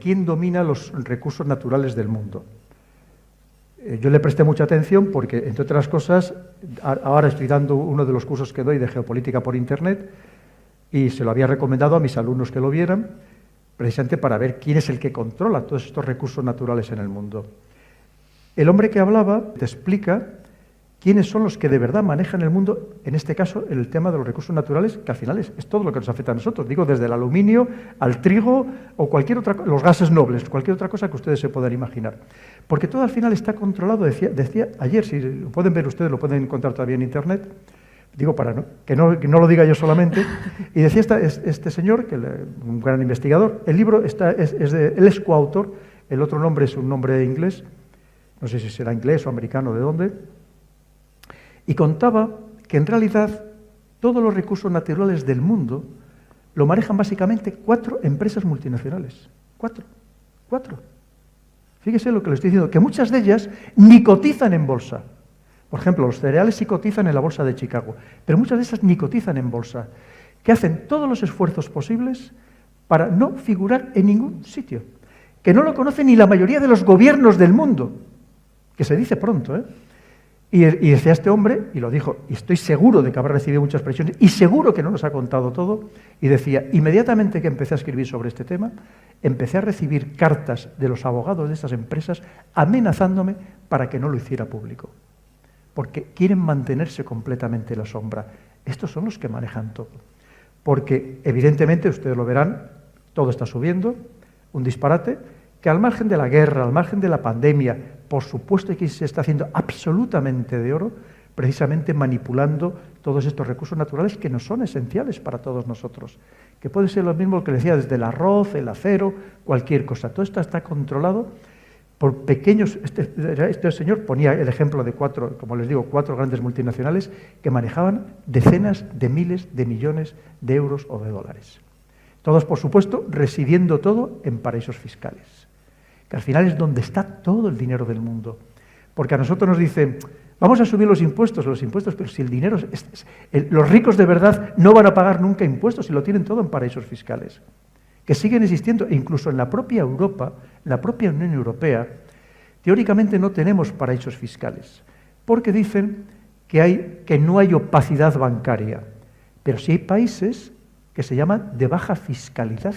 quién domina los recursos naturales del mundo. Yo le presté mucha atención porque, entre otras cosas, ahora estoy dando uno de los cursos que doy de geopolítica por Internet y se lo había recomendado a mis alumnos que lo vieran, precisamente para ver quién es el que controla todos estos recursos naturales en el mundo. El hombre que hablaba te explica quiénes son los que de verdad manejan el mundo, en este caso, el tema de los recursos naturales, que al final es todo lo que nos afecta a nosotros. Digo, desde el aluminio al trigo o cualquier otra, los gases nobles, cualquier otra cosa que ustedes se puedan imaginar. Porque todo al final está controlado, decía ayer, si lo pueden ver ustedes, lo pueden encontrar todavía en Internet, digo para que no lo diga yo solamente, y decía este señor, un gran investigador, el libro él es coautor, el otro nombre es un nombre inglés, no sé si será inglés o americano, de dónde, y contaba que en realidad todos los recursos naturales del mundo lo manejan básicamente 4 empresas multinacionales. 4. Fíjese lo que le estoy diciendo, que muchas de ellas ni cotizan en bolsa. Por ejemplo, los cereales sí cotizan en la bolsa de Chicago, pero muchas de esas ni cotizan en bolsa, que hacen todos los esfuerzos posibles para no figurar en ningún sitio, que no lo conoce ni la mayoría de los gobiernos del mundo, que se dice pronto, ¿eh? Y decía este hombre, y lo dijo, y estoy seguro de que habrá recibido muchas presiones, y seguro que no nos ha contado todo, y decía, inmediatamente que empecé a escribir sobre este tema, empecé a recibir cartas de los abogados de estas empresas amenazándome para que no lo hiciera público, porque quieren mantenerse completamente en la sombra. Estos son los que manejan todo, porque evidentemente, ustedes lo verán, todo está subiendo, un disparate, que al margen de la guerra, al margen de la pandemia, por supuesto que se está haciendo absolutamente de oro, precisamente manipulando todos estos recursos naturales que nos son esenciales para todos nosotros, que puede ser lo mismo que le decía, desde el arroz, el acero, cualquier cosa. Todo esto está controlado por pequeños... Este señor ponía el ejemplo de 4, como les digo, 4 grandes multinacionales que manejaban decenas de miles de millones de euros o de dólares. Todos, por supuesto, residiendo todo en paraísos fiscales, que al final es donde está todo el dinero del mundo. Porque a nosotros nos dicen, vamos a subir los impuestos, pero si el dinero... los ricos de verdad no van a pagar nunca impuestos y lo tienen todo en paraísos fiscales, que siguen existiendo, e incluso en la propia Europa, en la propia Unión Europea, teóricamente no tenemos paraísos fiscales, porque dicen que no hay opacidad bancaria, pero sí hay países que se llaman de baja fiscalidad.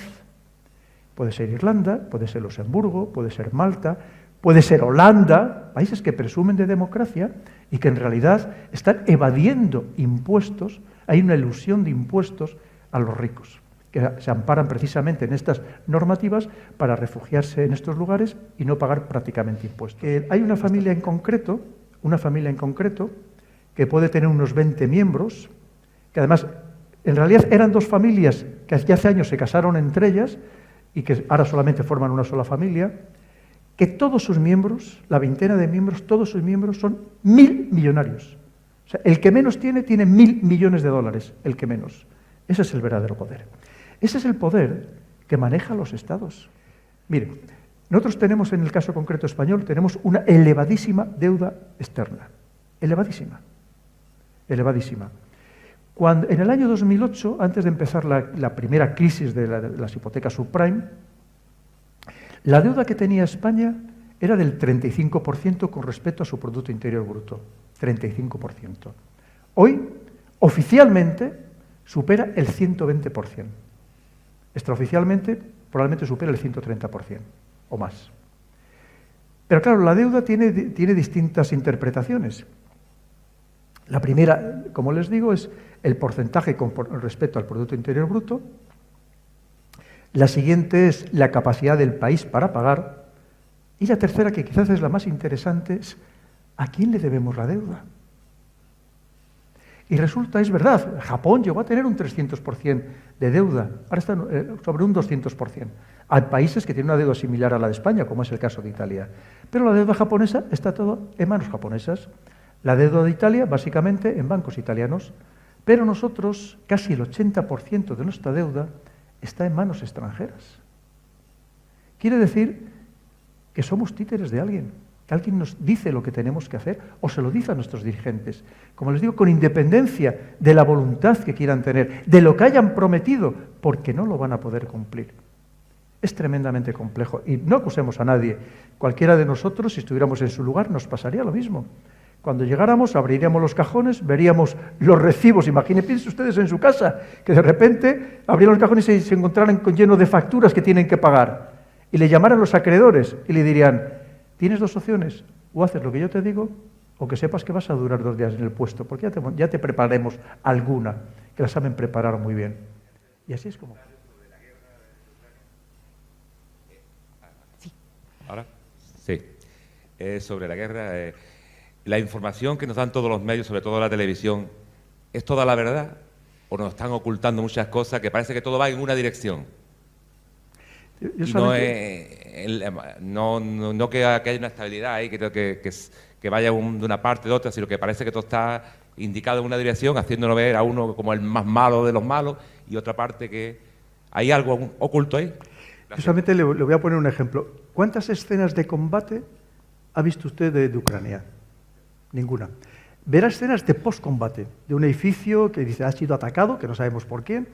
Puede ser Irlanda, puede ser Luxemburgo, puede ser Malta, puede ser Holanda, países que presumen de democracia y que en realidad están evadiendo impuestos, hay una ilusión de impuestos a los ricos, que se amparan precisamente en estas normativas para refugiarse en estos lugares y no pagar prácticamente impuestos. Hay una familia en concreto que puede tener unos 20 miembros, que además en realidad eran 2 familias que hace años se casaron entre ellas, y que ahora solamente forman una sola familia, que todos sus miembros, la veintena de miembros, todos sus miembros son 1000 millonarios. O sea, el que menos tiene 1000 millones de dólares, el que menos. Ese es el verdadero poder. Ese es el poder que maneja los estados. Miren, nosotros tenemos, en el caso concreto español, tenemos una elevadísima deuda externa. Elevadísima. En el año 2008, antes de empezar la primera crisis de las hipotecas subprime, la deuda que tenía España era del 35% con respecto a su Producto Interior Bruto. 35%. Hoy, oficialmente, supera el 120%. Extraoficialmente, probablemente supera el 130% o más. Pero claro, la deuda tiene distintas interpretaciones. La primera, como les digo, es el porcentaje con respecto al Producto Interior Bruto. La siguiente es la capacidad del país para pagar. Y la tercera, que quizás es la más interesante, es ¿a quién le debemos la deuda? Y resulta, es verdad, Japón llegó a tener un 300% de deuda, ahora está sobre un 200%. Hay países que tienen una deuda similar a la de España, como es el caso de Italia. Pero la deuda japonesa está todo en manos japonesas. La deuda de Italia, básicamente, en bancos italianos. Pero nosotros, casi el 80% de nuestra deuda está en manos extranjeras. Quiere decir que somos títeres de alguien, que alguien nos dice lo que tenemos que hacer o se lo dice a nuestros dirigentes. Como les digo, con independencia de la voluntad que quieran tener, de lo que hayan prometido, porque no lo van a poder cumplir. Es tremendamente complejo. Y no acusemos a nadie. Cualquiera de nosotros, si estuviéramos en su lugar, nos pasaría lo mismo. Cuando llegáramos, abriríamos los cajones, veríamos los recibos. Piensen ustedes en su casa, que de repente abrirían los cajones y se encontraran llenos de facturas que tienen que pagar. Y le llamaran los acreedores y le dirían, tienes dos opciones, o haces lo que yo te digo, o que sepas que vas a durar 2 días en el puesto, porque ya te prepararemos alguna, que la saben preparar muy bien. Y así es como... ¿Ahora? Sí. Sobre la guerra, la información que nos dan todos los medios, sobre todo la televisión, ¿es toda la verdad? ¿O nos están ocultando muchas cosas que parece que todo va en una dirección? No que haya una estabilidad ahí, que vaya de una parte de otra, sino que parece que todo está indicado en una dirección, haciéndolo ver a uno como el más malo de los malos, y otra parte que hay algo oculto ahí. Yo solamente le voy a poner un ejemplo. ¿Cuántas escenas de combate ha visto usted de Ucrania? Ninguna. Verá escenas de postcombate, de un edificio que dice ha sido atacado, que no sabemos por quién,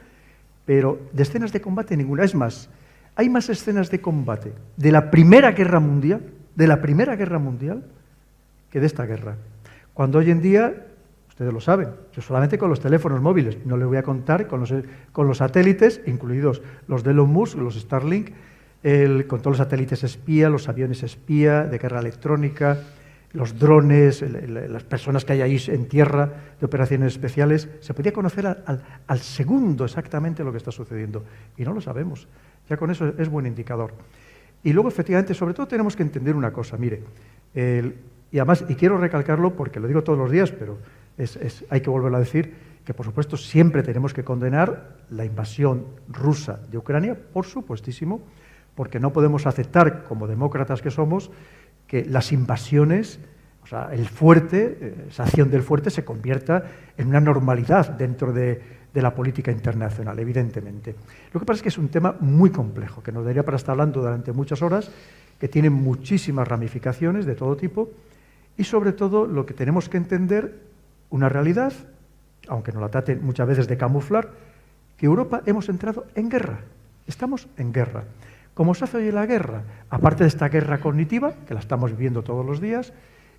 pero de escenas de combate ninguna. Es más, hay más escenas de combate de la Primera Guerra Mundial, que de esta guerra. Cuando hoy en día, ustedes lo saben, yo solamente con los teléfonos móviles, no les voy a contar con los satélites, incluidos los de Elon Musk, los Starlink, con todos los satélites espía, los aviones espía, de guerra electrónica, los drones, las personas que hay ahí en tierra de operaciones especiales, se podía conocer al segundo exactamente lo que está sucediendo, y no lo sabemos. Ya con eso es buen indicador. Y luego, efectivamente, sobre todo tenemos que entender una cosa, mire, y además, y quiero recalcarlo porque lo digo todos los días, pero hay que volverlo a decir, que por supuesto siempre tenemos que condenar la invasión rusa de Ucrania, por supuestísimo, porque no podemos aceptar, como demócratas que somos, que las invasiones, o sea, esa acción del fuerte se convierta en una normalidad dentro de la política internacional, evidentemente. Lo que pasa es que es un tema muy complejo, que nos daría para estar hablando durante muchas horas, que tiene muchísimas ramificaciones de todo tipo, y sobre todo lo que tenemos que entender, una realidad, aunque nos la traten muchas veces de camuflar, que Europa hemos entrado en guerra, estamos en guerra. ¿Cómo se hace hoy la guerra? Aparte de esta guerra cognitiva, que la estamos viviendo todos los días,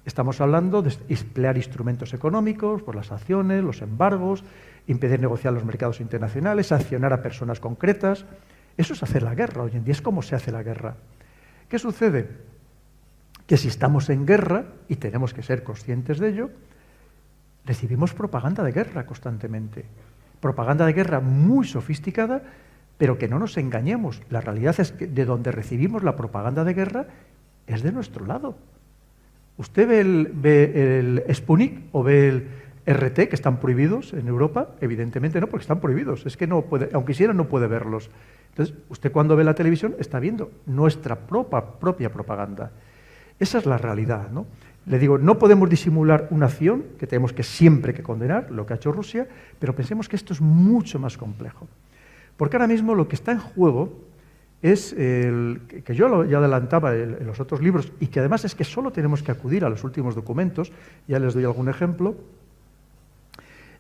estamos hablando de emplear instrumentos económicos, por las sanciones, los embargos, impedir negociar los mercados internacionales, sancionar a personas concretas. Eso es hacer la guerra hoy en día, es cómo se hace la guerra. ¿Qué sucede? Que si estamos en guerra, y tenemos que ser conscientes de ello, recibimos propaganda de guerra constantemente. Propaganda de guerra muy sofisticada, pero que no nos engañemos. La realidad es que de donde recibimos la propaganda de guerra es de nuestro lado. ¿Usted ve el Sputnik o ve el RT, que están prohibidos en Europa? Evidentemente no, porque están prohibidos. Es que no puede, aunque quisiera, no puede verlos. Entonces, usted cuando ve la televisión está viendo nuestra propia propaganda. Esa es la realidad, ¿no? Le digo, no podemos disimular una acción que tenemos que siempre que condenar, lo que ha hecho Rusia, pero pensemos que esto es mucho más complejo. Porque ahora mismo lo que está en juego es, que yo ya adelantaba en los otros libros, y que además es que solo tenemos que acudir a los últimos documentos, ya les doy algún ejemplo,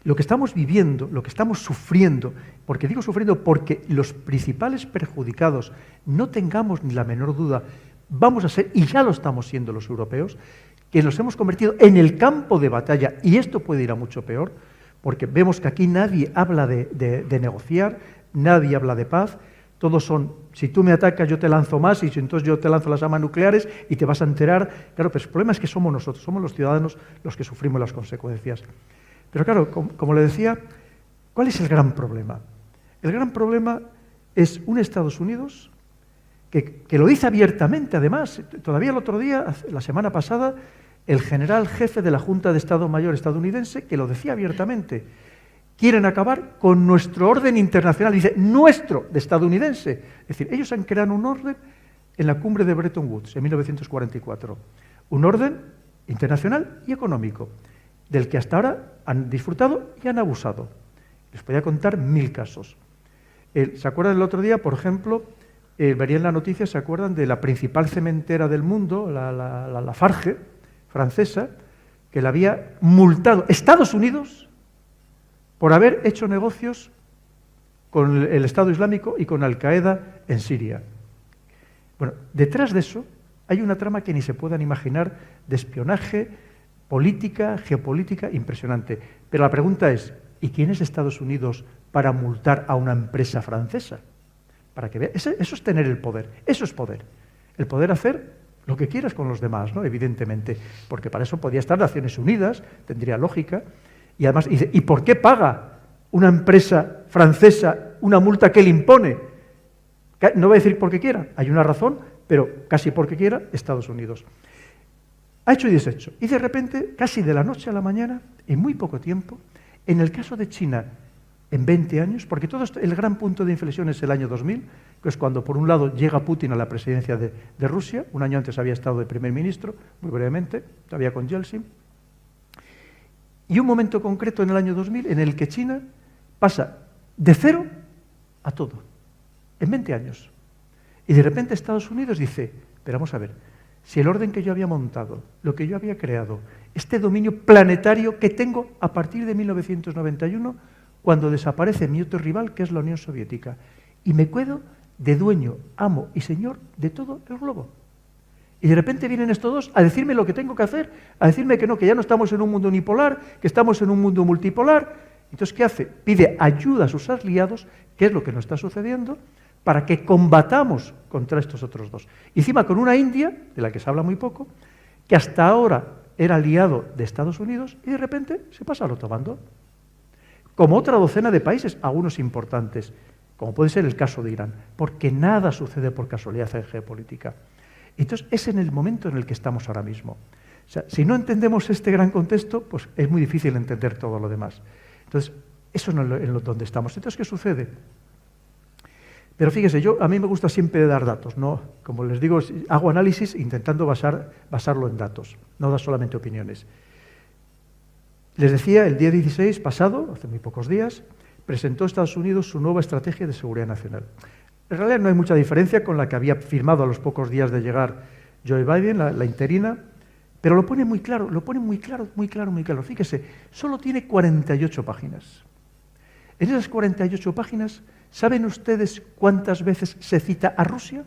lo que estamos viviendo, lo que estamos sufriendo, porque digo sufriendo porque los principales perjudicados, no tengamos ni la menor duda, vamos a ser, y ya lo estamos siendo los europeos, que nos hemos convertido en el campo de batalla, y esto puede ir a mucho peor, porque vemos que aquí nadie habla de negociar, nadie habla de paz, todos son, si tú me atacas yo te lanzo más, y si entonces yo te lanzo las armas nucleares y te vas a enterar. Claro, pero el problema es que somos nosotros, somos los ciudadanos los que sufrimos las consecuencias. Pero claro, como le decía, ¿cuál es el gran problema? El gran problema es un Estados Unidos que lo dice abiertamente, además, todavía el otro día, la semana pasada, el general jefe de la Junta de Estado Mayor estadounidense, que lo decía abiertamente, quieren acabar con nuestro orden internacional, dice, nuestro, de estadounidense. Es decir, ellos han creado un orden en la cumbre de Bretton Woods, en 1944, un orden internacional y económico, del que hasta ahora han disfrutado y han abusado. Les podría contar 1000 casos. ¿Se acuerdan el otro día, por ejemplo, verían la noticia, se acuerdan de la principal cementera del mundo, la Lafarge, francesa, que la había multado Estados Unidos por haber hecho negocios con el Estado Islámico y con Al-Qaeda en Siria? Bueno, detrás de eso hay una trama que ni se puedan imaginar de espionaje, política, geopolítica, impresionante. Pero la pregunta es, ¿y quién es Estados Unidos para multar a una empresa francesa? Para que vea, eso es tener el poder, eso es poder. El poder hacer lo que quieras con los demás, ¿no? Evidentemente, porque para eso podía estar Naciones Unidas, tendría lógica. Y además, ¿y por qué paga una empresa francesa una multa que le impone? No voy a decir porque quiera, hay una razón, pero casi porque quiera, Estados Unidos. Ha hecho y deshecho. Y de repente, casi de la noche a la mañana, en muy poco tiempo, en el caso de China, en 20 años, porque todo esto, el gran punto de inflexión es el año 2000, que es cuando, por un lado, llega Putin a la presidencia de Rusia, un año antes había estado de primer ministro, muy brevemente, todavía con Yeltsin, y un momento concreto en el año 2000 en el que China pasa de cero a todo, en 20 años. Y de repente Estados Unidos dice, pero vamos a ver, si el orden que yo había montado, lo que yo había creado, este dominio planetario que tengo a partir de 1991, cuando desaparece mi otro rival, que es la Unión Soviética, y me quedo de dueño, amo y señor de todo el globo. Y de repente vienen estos dos a decirme lo que tengo que hacer, a decirme que no, que ya no estamos en un mundo unipolar, que estamos en un mundo multipolar. Entonces, ¿qué hace? Pide ayuda a sus aliados, que es lo que nos está sucediendo, para que combatamos contra estos otros dos. Y encima con una India, de la que se habla muy poco, que hasta ahora era aliado de Estados Unidos, y de repente se pasa al otro bando. Como otra docena de países, algunos importantes, como puede ser el caso de Irán, porque nada sucede por casualidad en geopolítica. Entonces, es en el momento en el que estamos ahora mismo. O sea, si no entendemos este gran contexto, pues es muy difícil entender todo lo demás. Entonces, eso es en donde estamos. Entonces, ¿qué sucede? Pero fíjese, a mí me gusta siempre dar datos, ¿no? Como les digo, hago análisis intentando basarlo en datos, no dar solamente opiniones. Les decía, el día 16 pasado, hace muy pocos días, presentó Estados Unidos su nueva estrategia de seguridad nacional. En realidad no hay mucha diferencia con la que había firmado a los pocos días de llegar Joe Biden, la interina, pero lo pone muy claro, muy claro. Fíjese, solo tiene 48 páginas. En esas 48 páginas, ¿saben ustedes cuántas veces se cita a Rusia?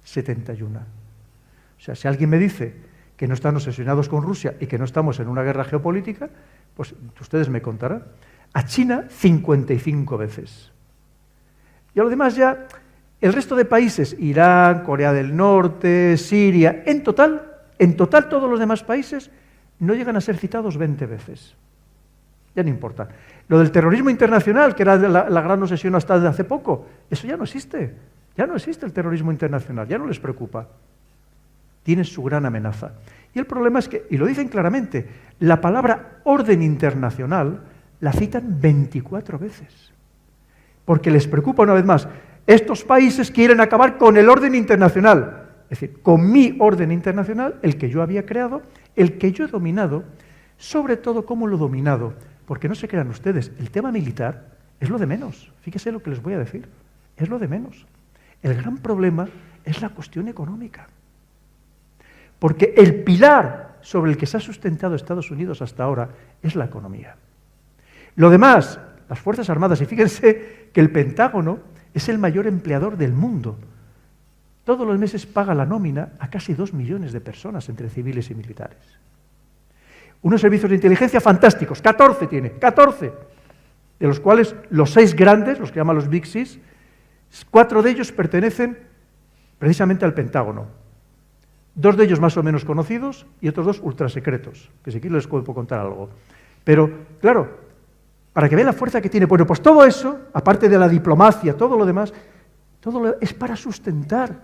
71. O sea, si alguien me dice que no están obsesionados con Rusia y que no estamos en una guerra geopolítica, pues ustedes me contarán. A China, 55 veces. Y a lo demás ya, el resto de países, Irán, Corea del Norte, Siria, en total todos los demás países no llegan a ser citados 20 veces. Ya no importa. Lo del terrorismo internacional, que era la gran obsesión hasta desde hace poco, eso ya no existe. Ya no existe el terrorismo internacional, ya no les preocupa. Tiene su gran amenaza. Y el problema es que, y lo dicen claramente, la palabra orden internacional la citan 24 veces. Porque les preocupa una vez más, estos países quieren acabar con el orden internacional, es decir, con mi orden internacional, el que yo había creado, el que yo he dominado, sobre todo cómo lo he dominado, porque no se crean ustedes, el tema militar es lo de menos, fíjese lo que les voy a decir, es lo de menos. El gran problema es la cuestión económica, porque el pilar sobre el que se ha sustentado Estados Unidos hasta ahora es la economía. Lo demás, las Fuerzas Armadas, y fíjense que el Pentágono es el mayor empleador del mundo. Todos los meses paga la nómina a casi 2 millones de personas entre civiles y militares. Unos servicios de inteligencia fantásticos, 14 tiene, 14, de los cuales los 6 grandes, los que llaman los Big Six, 4 de ellos pertenecen precisamente al Pentágono. 2 de ellos más o menos conocidos y otros 2 ultrasecretos, que si quieren les puedo contar algo. Pero, claro, para que vean la fuerza que tiene. Bueno, pues todo eso, aparte de la diplomacia, todo lo demás, es para sustentar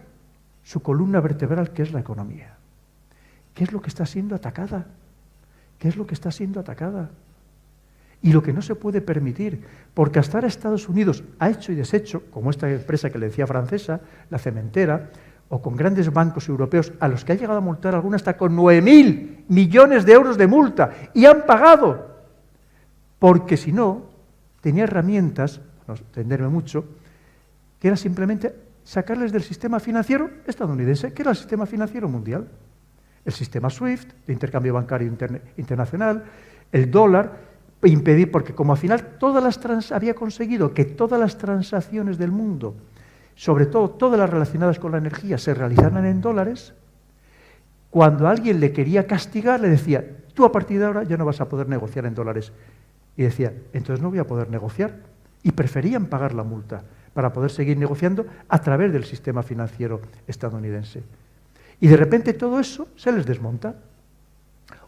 su columna vertebral, que es la economía. ¿Qué es lo que está siendo atacada? ¿Qué es lo que está siendo atacada? Y lo que no se puede permitir, porque hasta ahora Estados Unidos ha hecho y deshecho, como esta empresa que le decía francesa, la cementera, o con grandes bancos europeos, a los que ha llegado a multar alguna hasta con 9.000 millones de euros de multa, y han pagado. Porque si no, tenía herramientas, no extenderme mucho, que era simplemente sacarles del sistema financiero estadounidense, que era el sistema financiero mundial. El sistema SWIFT, de intercambio bancario internacional, el dólar, impedir, porque como al final había conseguido que todas las transacciones del mundo sobre todo todas las relacionadas con la energía, se realizaran en dólares, cuando alguien le quería castigar, le decía, tú a partir de ahora ya no vas a poder negociar en dólares. Y decía, entonces no voy a poder negociar. Y preferían pagar la multa para poder seguir negociando a través del sistema financiero estadounidense. Y de repente todo eso se les desmonta,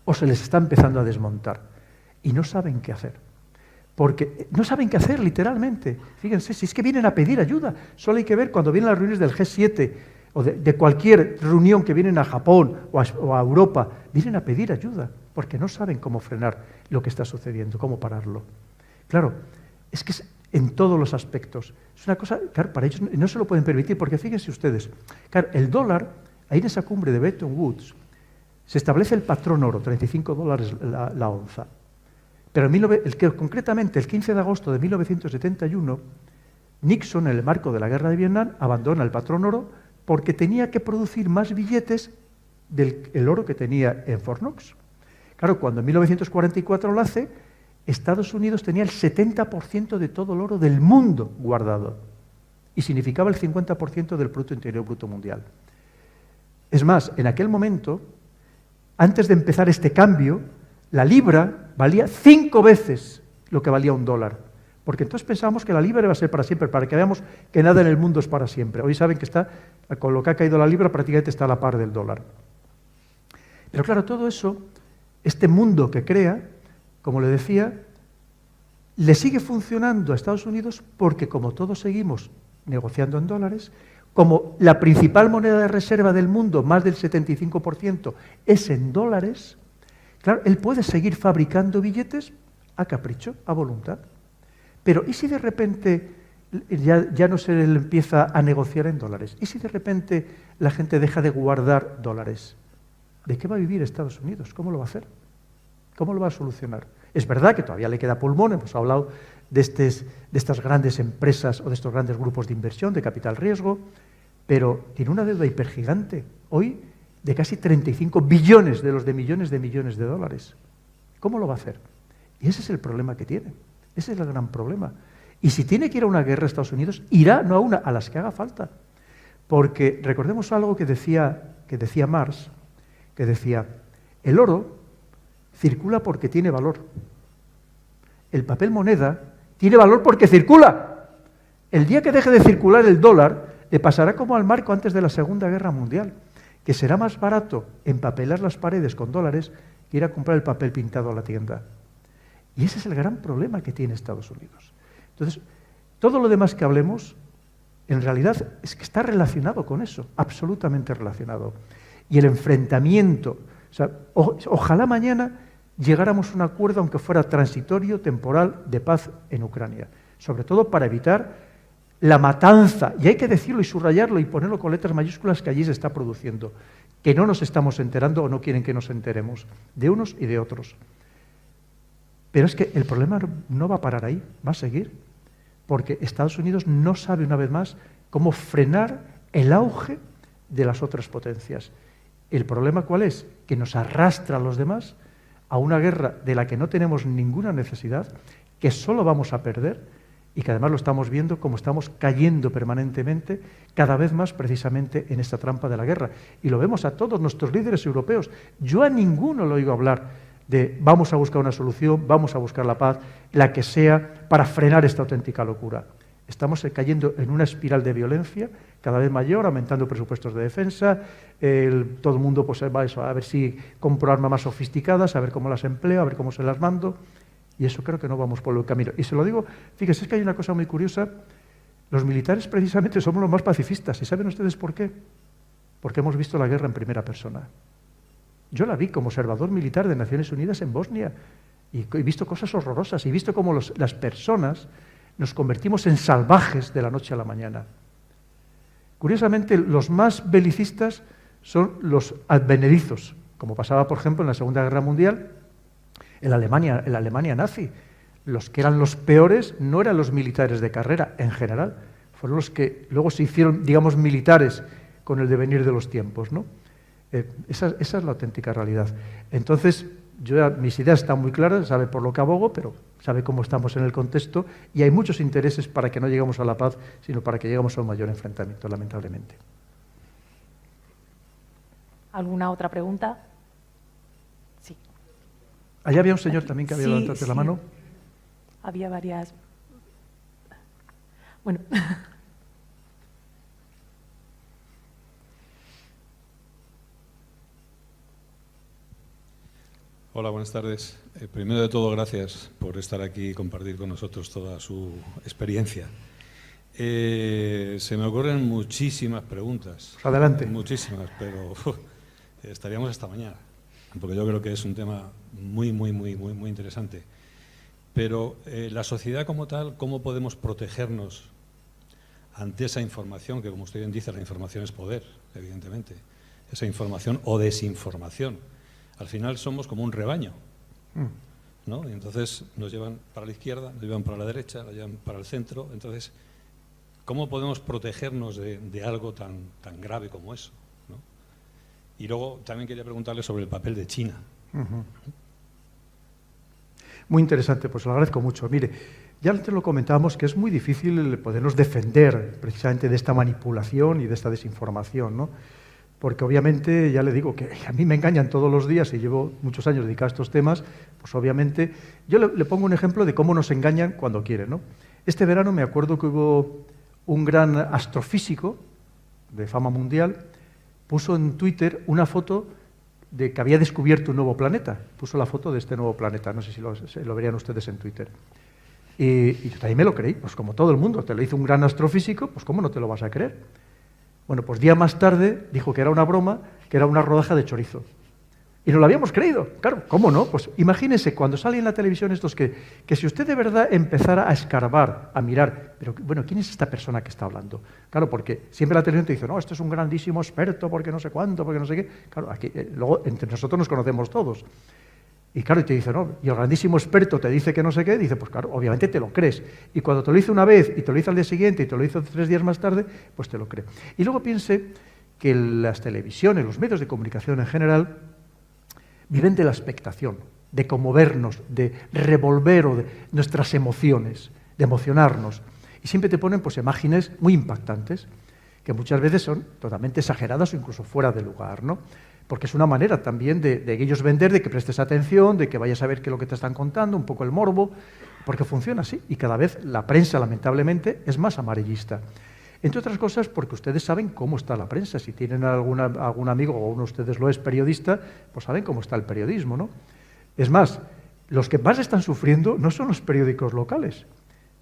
o se les está empezando a desmontar, y no saben qué hacer. Porque no saben qué hacer, literalmente. Fíjense, si es que vienen a pedir ayuda, solo hay que ver cuando vienen las reuniones del G7, o de cualquier reunión que vienen a Japón o a Europa, vienen a pedir ayuda, porque no saben cómo frenar lo que está sucediendo, cómo pararlo. Claro, es que es en todos los aspectos. Es una cosa, claro, para ellos no se lo pueden permitir, porque fíjense ustedes, claro, el dólar, ahí en esa cumbre de Bretton Woods, se establece el patrón oro, $35 la onza. Pero concretamente el 15 de agosto de 1971, Nixon, en el marco de la guerra de Vietnam, abandona el patrón oro porque tenía que producir más billetes del oro que tenía en Fort Knox. Claro, cuando en 1944 lo hace, Estados Unidos tenía el 70% de todo el oro del mundo guardado y significaba el 50% del Producto Interior Bruto Mundial. Es más, en aquel momento, antes de empezar este cambio, la libra valía 5 veces lo que valía un dólar. Porque entonces pensábamos que la libra iba a ser para siempre, para que veamos que nada en el mundo es para siempre. Hoy saben que con lo que ha caído la libra, prácticamente está a la par del dólar. Pero claro, todo eso, este mundo que crea, como le decía, le sigue funcionando a Estados Unidos porque como todos seguimos negociando en dólares, como la principal moneda de reserva del mundo, más del 75%, es en dólares, claro, él puede seguir fabricando billetes a capricho, a voluntad. Pero ¿y si de repente ya no se le empieza a negociar en dólares? ¿Y si de repente la gente deja de guardar dólares? ¿De qué va a vivir Estados Unidos? ¿Cómo lo va a hacer? ¿Cómo lo va a solucionar? Es verdad que todavía le queda pulmón, hemos hablado de estas grandes empresas o de estos grandes grupos de inversión, de capital riesgo, pero tiene una deuda hipergigante, hoy de casi 35 billones de los de millones de dólares. ¿Cómo lo va a hacer? Y ese es el problema que tiene. Ese es el gran problema. Y si tiene que ir a una guerra Estados Unidos, irá no a una, a las que haga falta. Porque recordemos algo que decía Marx, que decía, el oro circula porque tiene valor. El papel moneda tiene valor porque circula. El día que deje de circular el dólar, le pasará como al marco antes de la Segunda Guerra Mundial, que será más barato empapelar las paredes con dólares que ir a comprar el papel pintado a la tienda. Y ese es el gran problema que tiene Estados Unidos. Entonces, todo lo demás que hablemos, en realidad, es que está relacionado con eso, absolutamente relacionado. Y el enfrentamiento, o sea, ojalá mañana llegáramos a un acuerdo, aunque fuera transitorio, temporal, de paz en Ucrania. Sobre todo para evitar la matanza, y hay que decirlo y subrayarlo y ponerlo con letras mayúsculas, que allí se está produciendo, que no nos estamos enterando o no quieren que nos enteremos, de unos y de otros. Pero es que el problema no va a parar ahí, va a seguir, porque Estados Unidos no sabe una vez más cómo frenar el auge de las otras potencias. ¿El problema cuál es? Que nos arrastra a los demás a una guerra de la que no tenemos ninguna necesidad, que solo vamos a perder y que además lo estamos viendo como estamos cayendo permanentemente, cada vez más precisamente en esta trampa de la guerra. Y lo vemos a todos nuestros líderes europeos. Yo a ninguno le oigo hablar de vamos a buscar una solución, vamos a buscar la paz, la que sea, para frenar esta auténtica locura. Estamos cayendo en una espiral de violencia cada vez mayor, aumentando presupuestos de defensa, todo el mundo pues, va a ver si compro armas más sofisticadas, a ver cómo las empleo, a ver cómo se las mando, y eso creo que no vamos por el camino. Y se lo digo, fíjense, es que hay una cosa muy curiosa, los militares precisamente somos los más pacifistas, ¿y saben ustedes por qué? Porque hemos visto la guerra en primera persona. Yo la vi como observador militar de Naciones Unidas en Bosnia y he visto cosas horrorosas, y he visto cómo las personas nos convertimos en salvajes de la noche a la mañana. Curiosamente, los más belicistas son los advenedizos, como pasaba, por ejemplo, en la Segunda Guerra Mundial, en la Alemania nazi. Los que eran los peores no eran los militares de carrera, en general, fueron los que luego se hicieron, digamos, militares con el devenir de los tiempos, ¿no? Esa es la auténtica realidad. Entonces, mis ideas están muy claras, sabe por lo que abogo, pero sabe cómo estamos en el contexto y hay muchos intereses para que no lleguemos a la paz, sino para que lleguemos a un mayor enfrentamiento, lamentablemente. ¿Alguna otra pregunta? Sí. Allá había un señor también que había levantado la mano. Había varias. Bueno. Hola, buenas tardes. Primero de todo, gracias por estar aquí y compartir con nosotros toda su experiencia. Se me ocurren muchísimas preguntas. Adelante. Muchísimas, pero estaríamos hasta mañana, porque yo creo que es un tema muy interesante. Pero la sociedad como tal, ¿cómo podemos protegernos ante esa información? Que, como usted bien dice, la información es poder, evidentemente. Esa información o desinformación. Al final somos como un rebaño, ¿no? Y entonces nos llevan para la izquierda, nos llevan para la derecha, nos llevan para el centro. Entonces, ¿cómo podemos protegernos de algo tan grave como eso, ¿no? Y luego también quería preguntarle sobre el papel de China. Muy interesante, pues lo agradezco mucho. Mire, ya antes lo comentábamos que es muy difícil podernos defender precisamente de esta manipulación y de esta desinformación, ¿no? Porque obviamente, ya le digo, que a mí me engañan todos los días y llevo muchos años dedicados a estos temas, pues obviamente, yo le pongo un ejemplo de cómo nos engañan cuando quieren, ¿no? Este verano me acuerdo que hubo un gran astrofísico de fama mundial, puso en Twitter una foto de que había descubierto un nuevo planeta, puso la foto de este nuevo planeta, no sé si lo verían ustedes en Twitter. Y yo también me lo creí, pues como todo el mundo, te lo hizo un gran astrofísico, pues ¿cómo no te lo vas a creer? Bueno, pues día más tarde dijo que era una broma, que era una rodaja de chorizo. Y no lo habíamos creído. Claro, ¿cómo no? Pues imagínense, cuando sale en la televisión estos que si usted de verdad empezara a escarbar, a mirar, pero bueno, ¿quién es esta persona que está hablando? Claro, porque siempre la televisión te dice, no, esto es un grandísimo experto, porque no sé cuánto, porque no sé qué. Claro, aquí, luego entre nosotros nos conocemos todos. Y claro, y te dice, no, y el grandísimo experto te dice que no sé qué, dice, pues claro, obviamente te lo crees. Y cuando te lo hizo una vez, y te lo hizo al día siguiente, y te lo hizo 3 días más tarde, pues te lo crees. Y luego piense que las televisiones, los medios de comunicación en general, viven de la expectación, de conmovernos, de revolver o de nuestras emociones, de emocionarnos. Y siempre te ponen pues imágenes muy impactantes, que muchas veces son totalmente exageradas o incluso fuera de lugar, ¿no? Porque es una manera también de ellos vender, de que prestes atención, de que vayas a ver qué es lo que te están contando, un poco el morbo, porque funciona así. Y cada vez la prensa, lamentablemente, es más amarillista. Entre otras cosas, porque ustedes saben cómo está la prensa. Si tienen algún amigo, o uno de ustedes lo es periodista, pues saben cómo está el periodismo, ¿no? Es más, los que más están sufriendo no son los periódicos locales,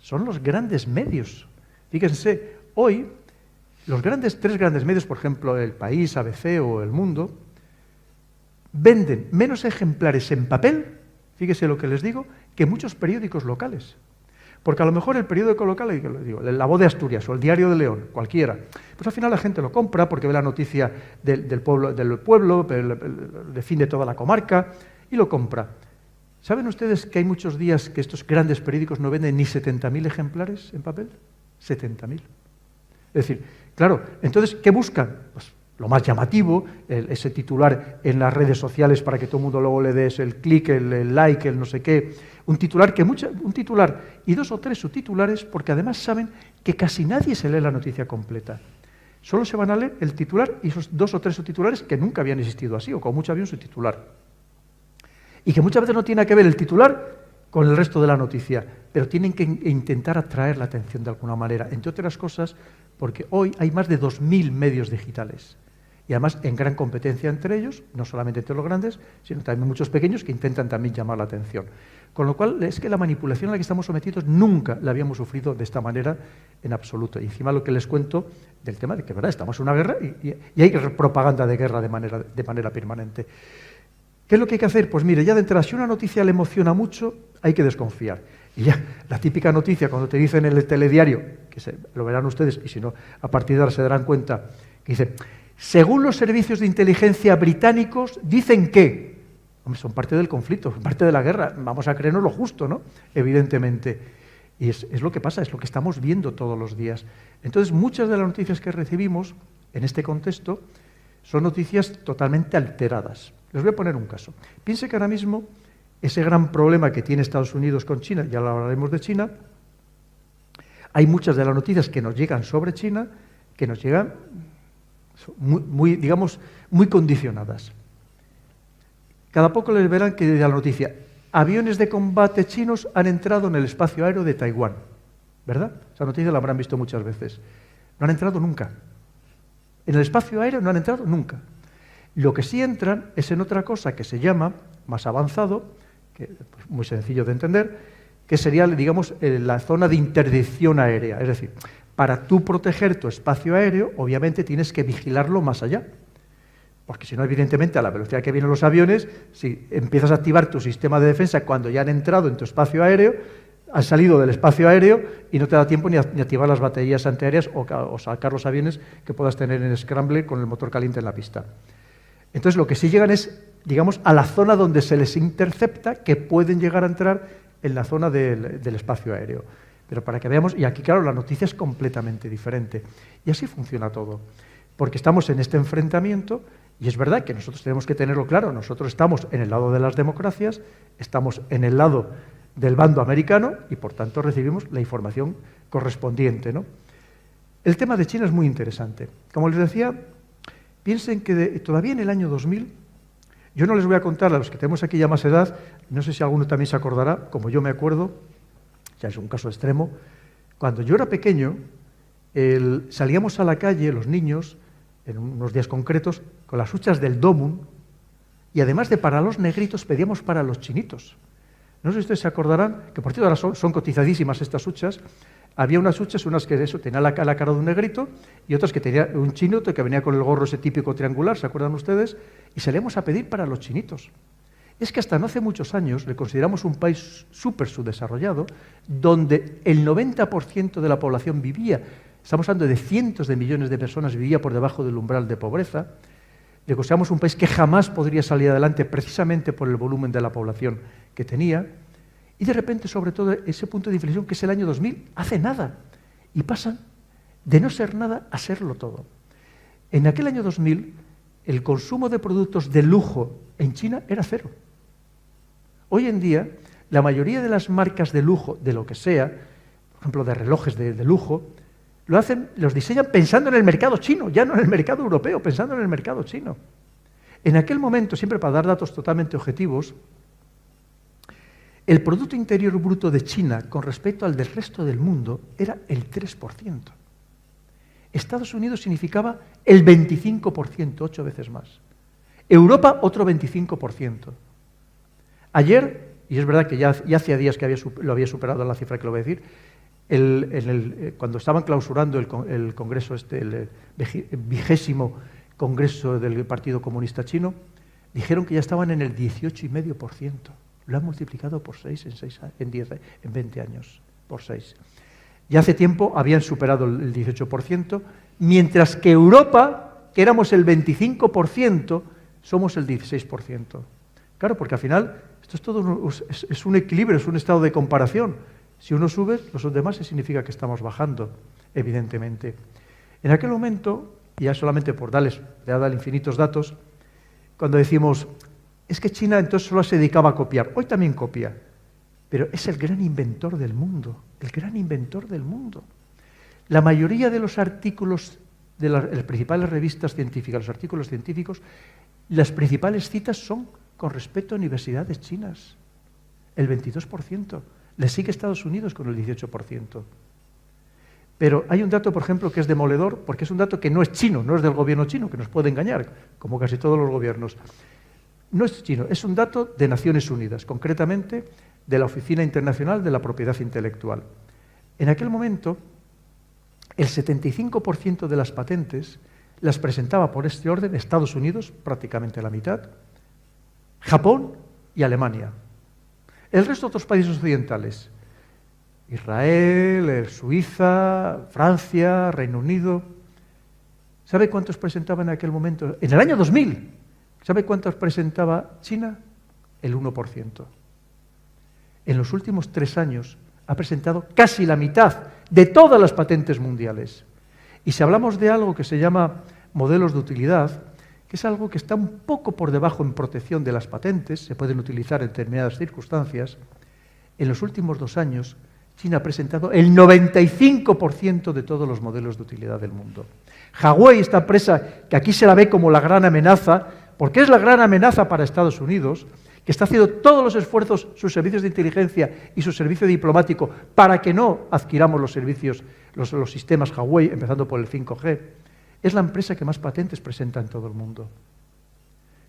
son los grandes medios. Fíjense, hoy, los 3 grandes medios, por ejemplo, El País, ABC o El Mundo, venden menos ejemplares en papel, fíjese lo que les digo, que muchos periódicos locales. Porque a lo mejor el periódico local, digo, La Voz de Asturias o el Diario de León, cualquiera, pues al final la gente lo compra porque ve la noticia del pueblo, defiende toda la comarca y lo compra. ¿Saben ustedes que hay muchos días que estos grandes periódicos no venden ni 70.000 ejemplares en papel? 70.000. Es decir, claro, entonces, ¿qué buscan? Pues lo más llamativo, ese titular en las redes sociales para que todo el mundo luego le des el clic, el like, el no sé qué. Un titular y 2 o 3 subtitulares, porque además saben que casi nadie se lee la noticia completa. Solo se van a leer el titular y esos 2 o 3 subtitulares que nunca habían existido así, o como mucho había un subtitular. Y que muchas veces no tiene que ver el titular con el resto de la noticia, pero tienen que intentar atraer la atención de alguna manera, entre otras cosas, porque hoy hay más de 2.000 medios digitales. Y además en gran competencia entre ellos, no solamente entre los grandes, sino también muchos pequeños que intentan también llamar la atención. Con lo cual es que la manipulación a la que estamos sometidos nunca la habíamos sufrido de esta manera en absoluto. Y encima lo que les cuento del tema de que, ¿verdad?, estamos en una guerra y hay propaganda de guerra de manera permanente. ¿Qué es lo que hay que hacer? Pues mire, ya de entrada, si una noticia le emociona mucho, hay que desconfiar. Y ya, la típica noticia, cuando te dicen en el telediario, lo verán ustedes, y si no, a partir de ahora se darán cuenta, que dice, según los servicios de inteligencia británicos, dicen que, hombre, son parte del conflicto, son parte de la guerra, vamos a creernos lo justo, ¿no? Evidentemente. Y es lo que pasa, es lo que estamos viendo todos los días. Entonces, muchas de las noticias que recibimos en este contexto son noticias totalmente alteradas. Les voy a poner un caso. Piense que ahora mismo ese gran problema que tiene Estados Unidos con China, ya lo hablaremos de China, hay muchas de las noticias que nos llegan sobre China que nos llegan digamos, muy condicionadas. Cada poco les verán que la noticia, aviones de combate chinos han entrado en el espacio aéreo de Taiwán, ¿verdad? Esa noticia la habrán visto muchas veces. No han entrado nunca. En el espacio aéreo no han entrado nunca. Lo que sí entran es en otra cosa que se llama, más avanzado, que pues, muy sencillo de entender, que sería, digamos, la zona de interdicción aérea. Es decir, para tú proteger tu espacio aéreo, obviamente tienes que vigilarlo más allá. Porque si no, evidentemente, a la velocidad que vienen los aviones, si empiezas a activar tu sistema de defensa cuando ya han entrado en tu espacio aéreo, han salido del espacio aéreo y no te da tiempo ni activar las baterías antiaéreas o sacar los aviones que puedas tener en scramble con el motor caliente en la pista. Entonces, lo que sí llegan es, digamos, a la zona donde se les intercepta, que pueden llegar a entrar en la zona del espacio aéreo. Pero para que veamos, y aquí, claro, la noticia es completamente diferente. Y así funciona todo. Porque estamos en este enfrentamiento, y es verdad que nosotros tenemos que tenerlo claro, nosotros estamos en el lado de las democracias, estamos en el lado del bando americano, y por tanto recibimos la información correspondiente, ¿no? El tema de China es muy interesante. Como les decía, piensen que todavía en el año 2000, yo no les voy a contar a los que tenemos aquí ya más edad, no sé si alguno también se acordará, como yo me acuerdo, ya es un caso extremo, cuando yo era pequeño, salíamos a la calle, los niños, en unos días concretos, con las huchas del Domun, y además de para los negritos, pedíamos para los chinitos. No sé si ustedes se acordarán, que por cierto ahora son cotizadísimas estas huchas. Había unas huchas, unas que tenían la cara de un negrito, y otras que tenía un chino que venía con el gorro ese típico triangular, ¿se acuerdan ustedes? Y salíamos a pedir para los chinitos. Es que hasta no hace muchos años le consideramos un país súper subdesarrollado, donde el 90% de la población vivía, estamos hablando de cientos de millones de personas, vivía por debajo del umbral de pobreza. Le consideramos un país que jamás podría salir adelante precisamente por el volumen de la población que tenía. Y de repente, sobre todo, ese punto de inflexión, que es el año 2000, hace nada. Y pasan de no ser nada a serlo todo. En aquel año 2000, el consumo de productos de lujo en China era cero. Hoy en día, la mayoría de las marcas de lujo, de lo que sea, por ejemplo, de relojes de lujo, los diseñan pensando en el mercado chino, ya no en el mercado europeo, pensando en el mercado chino. En aquel momento, siempre para dar datos totalmente objetivos, el Producto Interior Bruto de China con respecto al del resto del mundo era el 3%. Estados Unidos significaba el 25%, 8 veces más. Europa, otro 25%. Ayer, y es verdad que ya hacía días que lo había superado la cifra que lo voy a decir, cuando estaban clausurando el Congreso, el 20º Congreso del Partido Comunista Chino, dijeron que ya estaban en el 18,5%. Lo han multiplicado por 6 en 20 años, por 6. Ya hace tiempo habían superado el 18%, mientras que Europa, que éramos el 25%, somos el 16%. Claro, porque al final esto es todo es un equilibrio, es un estado de comparación. Si uno sube, los demás significa que estamos bajando, evidentemente. En aquel momento, y ya solamente por darles infinitos datos, cuando decimos, es que China entonces solo se dedicaba a copiar, hoy también copia, pero es el gran inventor del mundo, el gran inventor del mundo. La mayoría de los artículos de las principales revistas científicas, los artículos científicos, las principales citas son con respecto a universidades chinas, el 22%. Le sigue Estados Unidos con el 18%. Pero hay un dato, por ejemplo, que es demoledor, porque es un dato que no es chino, no es del gobierno chino, que nos puede engañar, como casi todos los gobiernos. No es chino, es un dato de Naciones Unidas, concretamente de la Oficina Internacional de la Propiedad Intelectual. En aquel momento, el 75% de las patentes las presentaba por este orden Estados Unidos, prácticamente la mitad, Japón y Alemania. El resto de otros países occidentales, Israel, Suiza, Francia, Reino Unido. ¿Sabe cuántos presentaban en aquel momento? En el año 2000, ¿sabe cuántos presentaba China? El 1%. En los últimos 3 años ha presentado casi la mitad de todas las patentes mundiales. Y si hablamos de algo que se llama modelos de utilidad, que es algo que está un poco por debajo en protección de las patentes, se pueden utilizar en determinadas circunstancias. En los últimos 2 años, China ha presentado el 95% de todos los modelos de utilidad del mundo. Huawei, esta empresa que aquí se la ve como la gran amenaza, porque es la gran amenaza para Estados Unidos, que está haciendo todos los esfuerzos, sus servicios de inteligencia y su servicio diplomático, para que no adquiramos los servicios, los sistemas Huawei, empezando por el 5G, es la empresa que más patentes presenta en todo el mundo.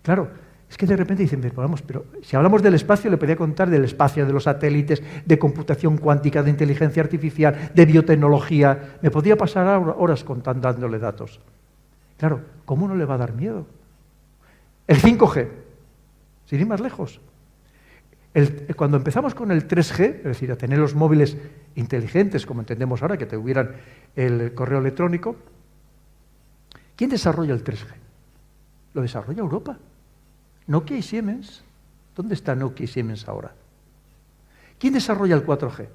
Claro, es que de repente dicen, pero si hablamos del espacio, le podría contar del espacio, de los satélites, de computación cuántica, de inteligencia artificial, de biotecnología. Me podría pasar horas dándole datos. Claro, ¿cómo no le va a dar miedo? El 5G, sin ir más lejos. Cuando empezamos con el 3G, es decir, a tener los móviles inteligentes, como entendemos ahora, que tuvieran el correo electrónico, ¿quién desarrolla el 3G? Lo desarrolla Europa. Nokia y Siemens. ¿Dónde está Nokia y Siemens ahora? ¿Quién desarrolla el 4G?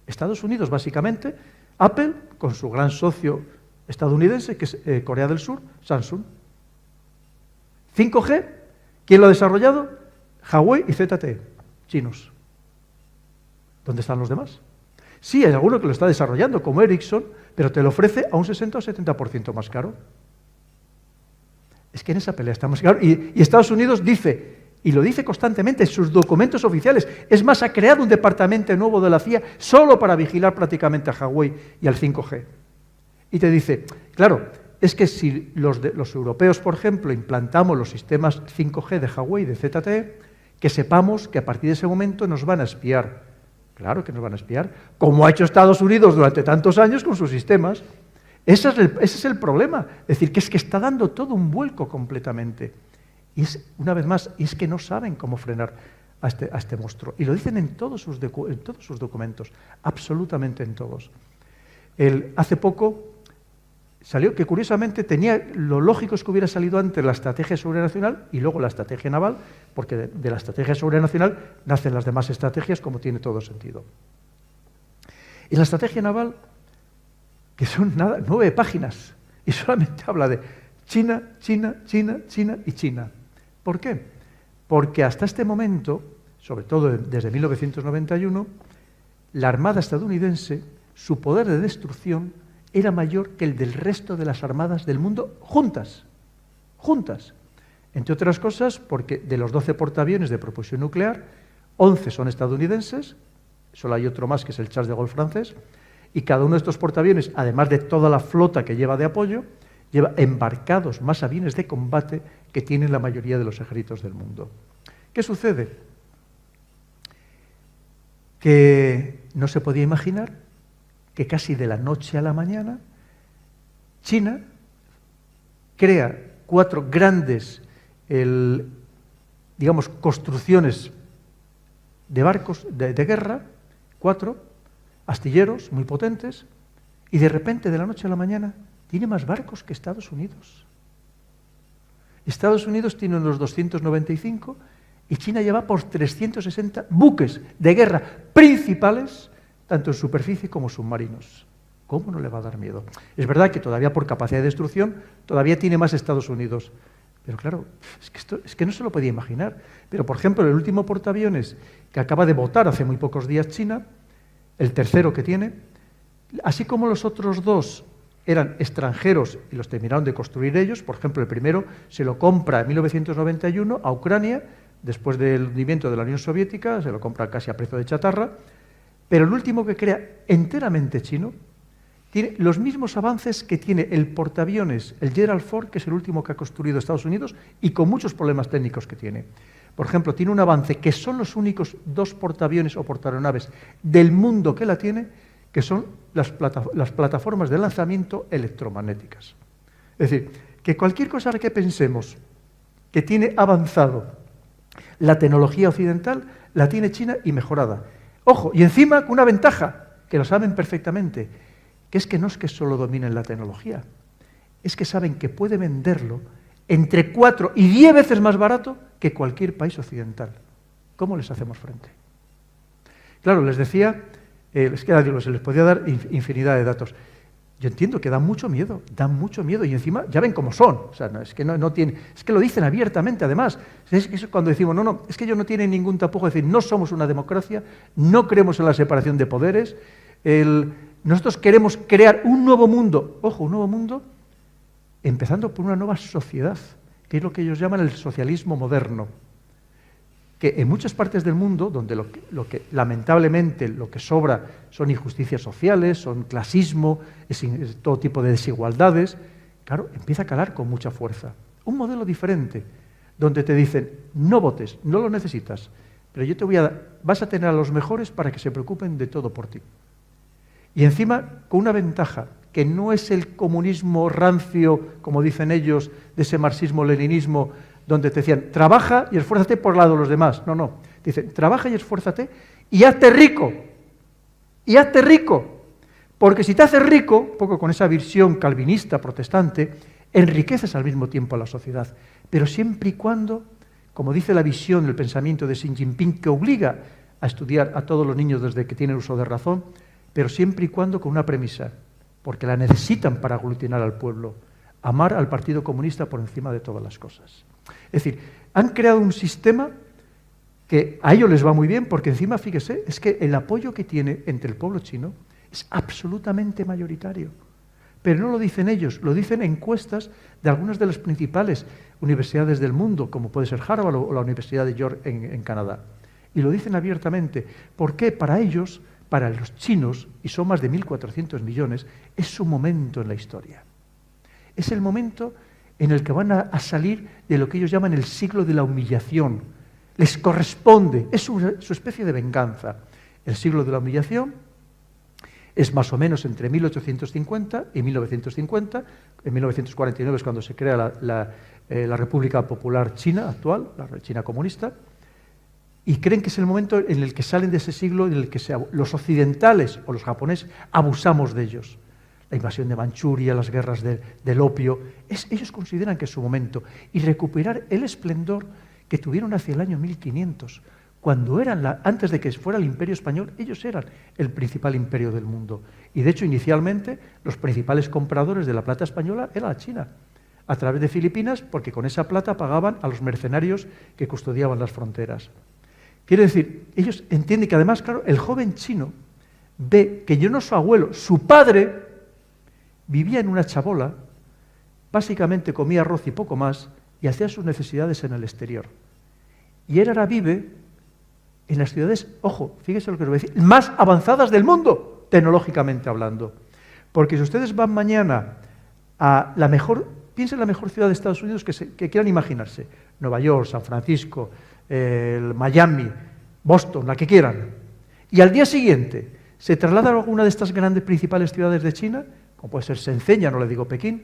Estados Unidos, básicamente. Apple, con su gran socio estadounidense, que es Corea del Sur, Samsung. 5G, ¿quién lo ha desarrollado? Huawei y ZTE, chinos. ¿Dónde están los demás? Sí, hay alguno que lo está desarrollando, como Ericsson, pero te lo ofrece a un 60 o 70% más caro. Es que en esa pelea estamos. Y Estados Unidos dice, y lo dice constantemente en sus documentos oficiales, es más, ha creado un departamento nuevo de la CIA solo para vigilar prácticamente a Huawei y al 5G. Y te dice, claro, es que si los europeos, por ejemplo, implantamos los sistemas 5G de Huawei y de ZTE, que sepamos que a partir de ese momento nos van a espiar. Claro que nos van a espiar, como ha hecho Estados Unidos durante tantos años con sus sistemas. Ese es el problema. Es decir, que está dando todo un vuelco completamente. Y es, una vez más, es que no saben cómo frenar a este monstruo. Y lo dicen en todos sus documentos, absolutamente en todos. Hace poco salió que, curiosamente, lo lógico es que hubiera salido antes la estrategia de seguridad nacional y luego la estrategia naval, porque de la estrategia de seguridad nacional nacen las demás estrategias, como tiene todo sentido. Y la estrategia naval, que son 9 páginas, y solamente habla de China, China, China, China y China. ¿Por qué? Porque hasta este momento, sobre todo desde 1991, la Armada estadounidense, su poder de destrucción era mayor que el del resto de las armadas del mundo juntas. Entre otras cosas, porque de los 12 portaaviones de propulsión nuclear, 11 son estadounidenses, solo hay otro más que es el Charles de Gaulle francés, y cada uno de estos portaaviones, además de toda la flota que lleva de apoyo, lleva embarcados más aviones de combate que tienen la mayoría de los ejércitos del mundo. ¿Qué sucede? Que no se podía imaginar que casi de la noche a la mañana China crea 4 grandes, construcciones de barcos de guerra, 4 astilleros muy potentes, y de repente, de la noche a la mañana, tiene más barcos que Estados Unidos. Estados Unidos tiene unos 295 y China lleva por 360 buques de guerra principales, tanto en superficie como submarinos. ¿Cómo no le va a dar miedo? Es verdad que todavía por capacidad de destrucción, todavía tiene más Estados Unidos. Pero claro, es que no se lo podía imaginar. Pero, por ejemplo, el último portaaviones que acaba de votar hace muy pocos días China, el tercero que tiene, así como los otros 2 eran extranjeros y los terminaron de construir ellos, por ejemplo, el primero se lo compra en 1991 a Ucrania, después del hundimiento de la Unión Soviética, se lo compra casi a precio de chatarra, pero el último que crea enteramente chino tiene los mismos avances que tiene el portaaviones, el Gerald Ford, que es el último que ha construido Estados Unidos, y con muchos problemas técnicos que tiene. Por ejemplo, tiene un avance que son los únicos 2 portaaviones o portaaeronaves del mundo que la tiene, que son las plataformas de lanzamiento electromagnéticas. Es decir, que cualquier cosa que pensemos que tiene avanzado la tecnología occidental, la tiene China y mejorada. Ojo, y encima con una ventaja, que lo saben perfectamente, que es que no es que solo dominen la tecnología, es que saben que puede venderlo entre 4 y 10 veces más barato que cualquier país occidental. ¿Cómo les hacemos frente? Claro, les decía, se les podía dar infinidad de datos. yo entiendo que dan mucho miedo, y encima ya ven cómo son, o sea, es que no tienen, es que lo dicen abiertamente además, es cuando decimos, no, es que ellos no tienen ningún tapujo, es decir, no somos una democracia, no creemos en la separación de poderes, nosotros queremos crear un nuevo mundo, ojo, un nuevo mundo, empezando por una nueva sociedad, que es lo que ellos llaman el socialismo moderno, que en muchas partes del mundo, donde lamentablemente lo que sobra son injusticias sociales, son clasismo, es todo tipo de desigualdades, claro, empieza a calar con mucha fuerza. Un modelo diferente, donde te dicen, no votes, no lo necesitas, pero yo vas a tener a los mejores para que se preocupen de todo por ti. Y encima, con una ventaja, que no es el comunismo rancio, como dicen ellos, de ese marxismo-leninismo, donde te decían, trabaja y esfuérzate por el lado de los demás. No. Dicen, trabaja y esfuérzate y hazte rico. Y hazte rico. Porque si te haces rico, un poco con esa visión calvinista, protestante, enriqueces al mismo tiempo a la sociedad. Pero siempre y cuando, como dice la visión, el pensamiento de Xi Jinping, que obliga a estudiar a todos los niños desde que tienen uso de razón, pero siempre y cuando con una premisa, porque la necesitan para aglutinar al pueblo, amar al Partido Comunista por encima de todas las cosas. Es decir, han creado un sistema que a ellos les va muy bien, porque encima, fíjese, es que el apoyo que tiene entre el pueblo chino es absolutamente mayoritario. Pero no lo dicen ellos, lo dicen encuestas de algunas de las principales universidades del mundo, como puede ser Harvard o la Universidad de York en Canadá. Y lo dicen abiertamente. ¿Por qué? Para ellos, para los chinos, y son más de 1.400 millones, es su momento en la historia. Es el momento en el que van a salir de lo que ellos llaman el siglo de la humillación. Les corresponde, es su especie de venganza. El siglo de la humillación es más o menos entre 1850 y 1950. En 1949 es cuando se crea la República Popular China actual, la China comunista, y creen que es el momento en el que salen de ese siglo en el que los occidentales o los japoneses abusamos de ellos. La invasión de Manchuria, las guerras del opio, ellos consideran que es su momento, y recuperar el esplendor que tuvieron hacia el año 1500, cuando antes de que fuera el Imperio Español, ellos eran el principal imperio del mundo. Y de hecho, inicialmente, los principales compradores de la plata española era la China, a través de Filipinas, porque con esa plata pagaban a los mercenarios que custodiaban las fronteras. Quiere decir, ellos entienden que además, claro, el joven chino ve que yo no su abuelo, su padre vivía en una chabola, básicamente comía arroz y poco más, y hacía sus necesidades en el exterior. Y él ahora vive en las ciudades, ojo, fíjese lo que os voy a decir, más avanzadas del mundo, tecnológicamente hablando. Porque si ustedes van mañana a piensen en la mejor ciudad de Estados Unidos que quieran imaginarse, Nueva York, San Francisco, Miami, Boston, la que quieran, y al día siguiente se trasladan a alguna de estas grandes principales ciudades de China, como puede ser Shenzhen, ya no le digo Pekín,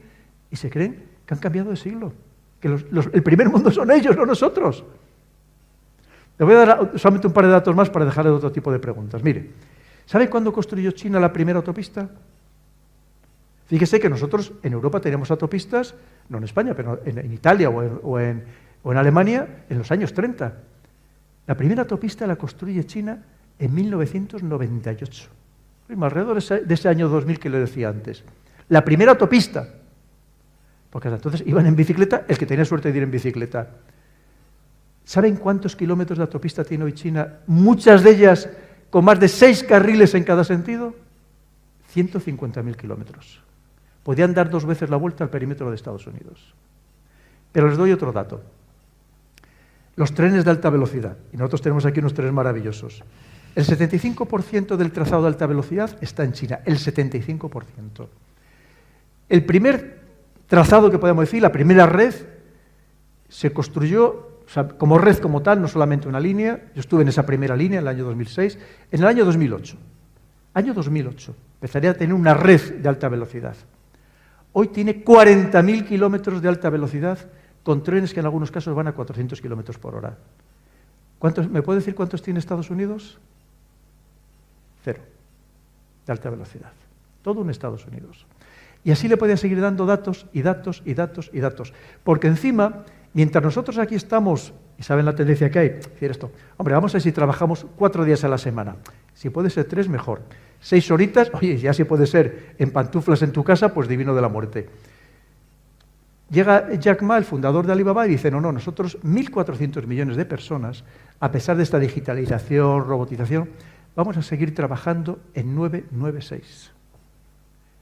y se creen que han cambiado de siglo, que el primer mundo son ellos, no nosotros. Le voy a dar solamente un par de datos más para dejarle otro tipo de preguntas. Mire, ¿sabe cuándo construyó China la primera autopista? Fíjese que nosotros en Europa teníamos autopistas, no en España, pero en Italia o en Alemania, en los años 30. La primera autopista la construye China en 1998. Alrededor de ese año 2000 que le decía antes. La primera autopista. Porque hasta entonces iban en bicicleta, el que tenía suerte de ir en bicicleta. ¿Saben cuántos kilómetros de autopista tiene hoy China? Muchas de ellas con más de 6 carriles en cada sentido. 150.000 kilómetros. Podían dar 2 veces la vuelta al perímetro de Estados Unidos. Pero les doy otro dato. Los trenes de alta velocidad. Y nosotros tenemos aquí unos trenes maravillosos. El 75% del trazado de alta velocidad está en China. El 75%. El primer trazado que podemos decir, la primera red, se construyó, o sea, como red como tal, no solamente una línea. Yo estuve en esa primera línea en el año 2006. En el año 2008. Año 2008. Empezaría a tener una red de alta velocidad. Hoy tiene 40.000 kilómetros de alta velocidad con trenes que en algunos casos van a 400 kilómetros por hora. ¿Me puede decir cuántos tiene Estados Unidos? 0 de alta velocidad. Todo en Estados Unidos. Y así le podía seguir dando datos y datos y datos y datos. Porque encima, mientras nosotros aquí estamos, y saben la tendencia que hay, decir esto, hombre, vamos a ver si trabajamos 4 días a la semana. Si puede ser 3, mejor. 6 horitas, oye, ya si puede ser en pantuflas en tu casa, pues divino de la muerte. Llega Jack Ma, el fundador de Alibaba, y dice, no, nosotros 1.400 millones de personas, a pesar de esta digitalización, robotización, vamos a seguir trabajando en 996.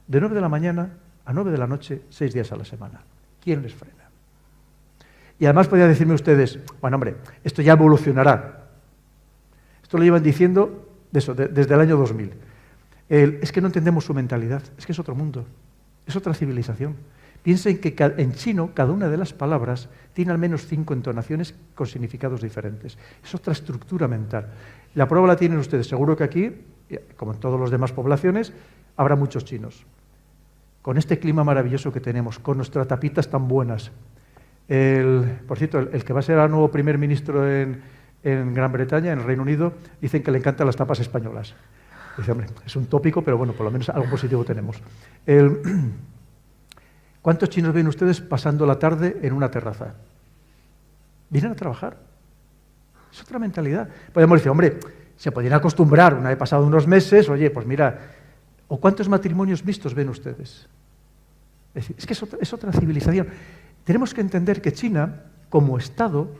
De 9 de la mañana a 9 de la noche, 6 días a la semana. ¿Quién les frena? Y además podrían decirme ustedes, bueno, hombre, esto ya evolucionará. Esto lo llevan diciendo desde el año 2000. Es que no entendemos su mentalidad, es que es otro mundo, es otra civilización. Piensen que en chino cada una de las palabras tiene al menos 5 entonaciones con significados diferentes. Es otra estructura mental. La prueba la tienen ustedes. Seguro que aquí, como en todas las demás poblaciones, habrá muchos chinos. Con este clima maravilloso que tenemos, con nuestras tapitas tan buenas. Por cierto, el que va a ser el nuevo primer ministro en Gran Bretaña, en el Reino Unido, dicen que le encantan las tapas españolas. Dice, hombre, es un tópico, pero bueno, por lo menos algo positivo tenemos. ¿Cuántos chinos ven ustedes pasando la tarde en una terraza? Vienen a trabajar. Es otra mentalidad. Podemos decir, hombre, se podrían acostumbrar, una vez pasado unos meses, oye, pues mira, ¿o cuántos matrimonios mixtos ven ustedes? Es decir, es que es otra civilización. Tenemos que entender que China, como Estado,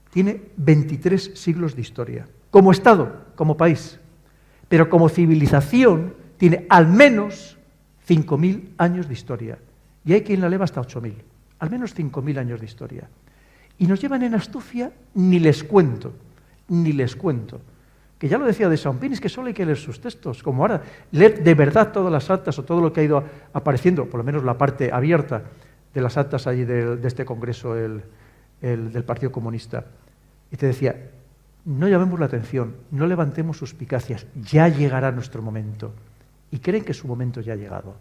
tiene 23 siglos de historia. Como Estado, como país. Pero como civilización tiene al menos 5.000 años de historia. Y hay quien la eleva hasta 8.000. Al menos 5.000 años de historia. Y nos llevan en astucia, ni les cuento. Que ya lo decía de Xiaoping, es que solo hay que leer sus textos. Como ahora, leer de verdad todas las actas o todo lo que ha ido apareciendo, por lo menos la parte abierta de las actas allí de este congreso del Partido Comunista. Y te decía, no llamemos la atención, no levantemos suspicacias, ya llegará nuestro momento. Y creen que su momento ya ha llegado.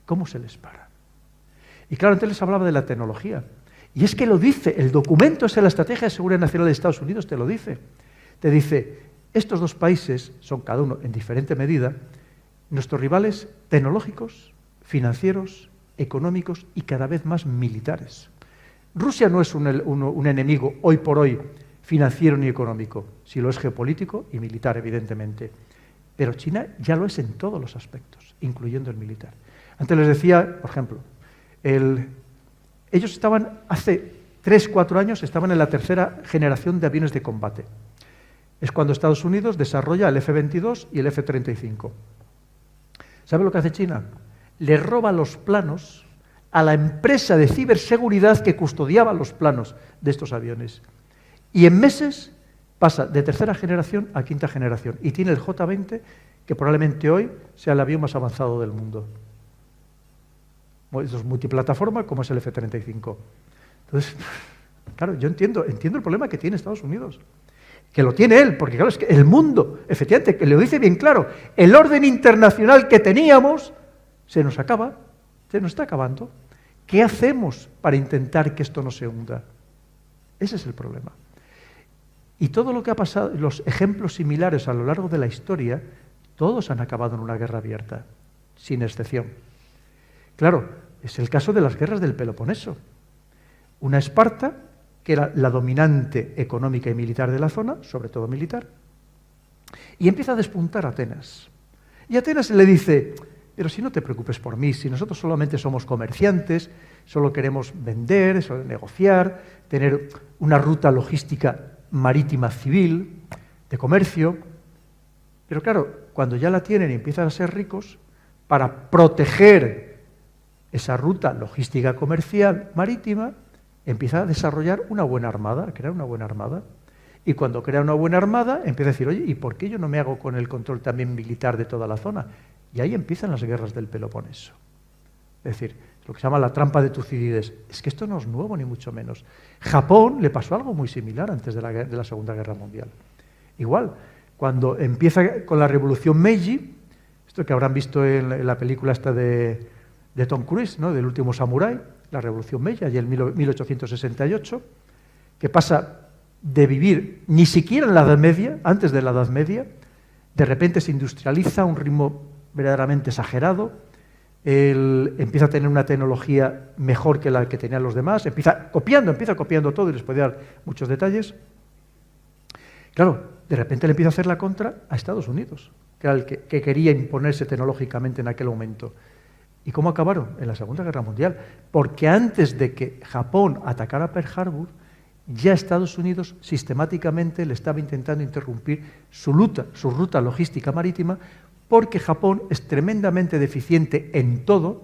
¿Cómo se les para? Y claro, antes les hablaba de la tecnología. Y es que lo dice, el documento es la Estrategia de Seguridad Nacional de Estados Unidos, te lo dice. Te dice, estos dos países son cada uno en diferente medida nuestros rivales tecnológicos, financieros, económicos y cada vez más militares. Rusia no es un enemigo hoy por hoy financiero ni económico, si lo es geopolítico y militar, evidentemente. Pero China ya lo es en todos los aspectos, incluyendo el militar. Antes les decía, por ejemplo, ellos estaban hace 3-4 años, estaban en la tercera generación de aviones de combate. Es cuando Estados Unidos desarrolla el F-22 y el F-35. ¿Sabe lo que hace China? Le roba los planos a la empresa de ciberseguridad que custodiaba los planos de estos aviones. Y en meses pasa de tercera generación a quinta generación. Y tiene el J-20, que probablemente hoy sea el avión más avanzado del mundo. Eso es multiplataforma, como es el F-35. Entonces, claro, yo entiendo el problema que tiene Estados Unidos. Que lo tiene él, porque claro, es que el mundo, efectivamente, que lo dice bien claro, el orden internacional que teníamos se nos acaba, se nos está acabando. ¿Qué hacemos para intentar que esto no se hunda? Ese es el problema. Y todo lo que ha pasado, los ejemplos similares a lo largo de la historia, todos han acabado en una guerra abierta, sin excepción. Claro, es el caso de las guerras del Peloponeso. Una Esparta, que era la dominante económica y militar de la zona, sobre todo militar, y empieza a despuntar Atenas. Y Atenas le dice, pero si no te preocupes por mí, si nosotros solamente somos comerciantes, solo queremos vender, solo negociar, tener una ruta logística marítima civil, de comercio. Pero claro, cuando ya la tienen y empiezan a ser ricos, para proteger esa ruta logística comercial marítima, empieza a desarrollar una buena armada, a crear una buena armada. Y cuando crea una buena armada, empieza a decir, oye, ¿y por qué yo no me hago con el control también militar de toda la zona? Y ahí empiezan las guerras del Peloponeso. Es decir, lo que se llama la trampa de Tucídides. Es que esto no es nuevo, ni mucho menos. Japón le pasó algo muy similar antes de la Segunda Guerra Mundial. Igual, cuando empieza con la Revolución Meiji, esto que habrán visto en la película esta de Tom Cruise, ¿no?, del último samurái, la Revolución Meiji, allí en 1868, que pasa de vivir ni siquiera en la Edad Media, antes de la Edad Media, de repente se industrializa a un ritmo verdaderamente exagerado, empieza a tener una tecnología mejor que la que tenían los demás, empieza copiando todo, y les puede dar muchos detalles. Claro, de repente le empieza a hacer la contra a Estados Unidos, que era el que quería imponerse tecnológicamente en aquel momento. ¿Y cómo acabaron? En la Segunda Guerra Mundial. Porque antes de que Japón atacara Pearl Harbor, ya Estados Unidos sistemáticamente le estaba intentando interrumpir su ruta logística marítima, porque Japón es tremendamente deficiente en todo,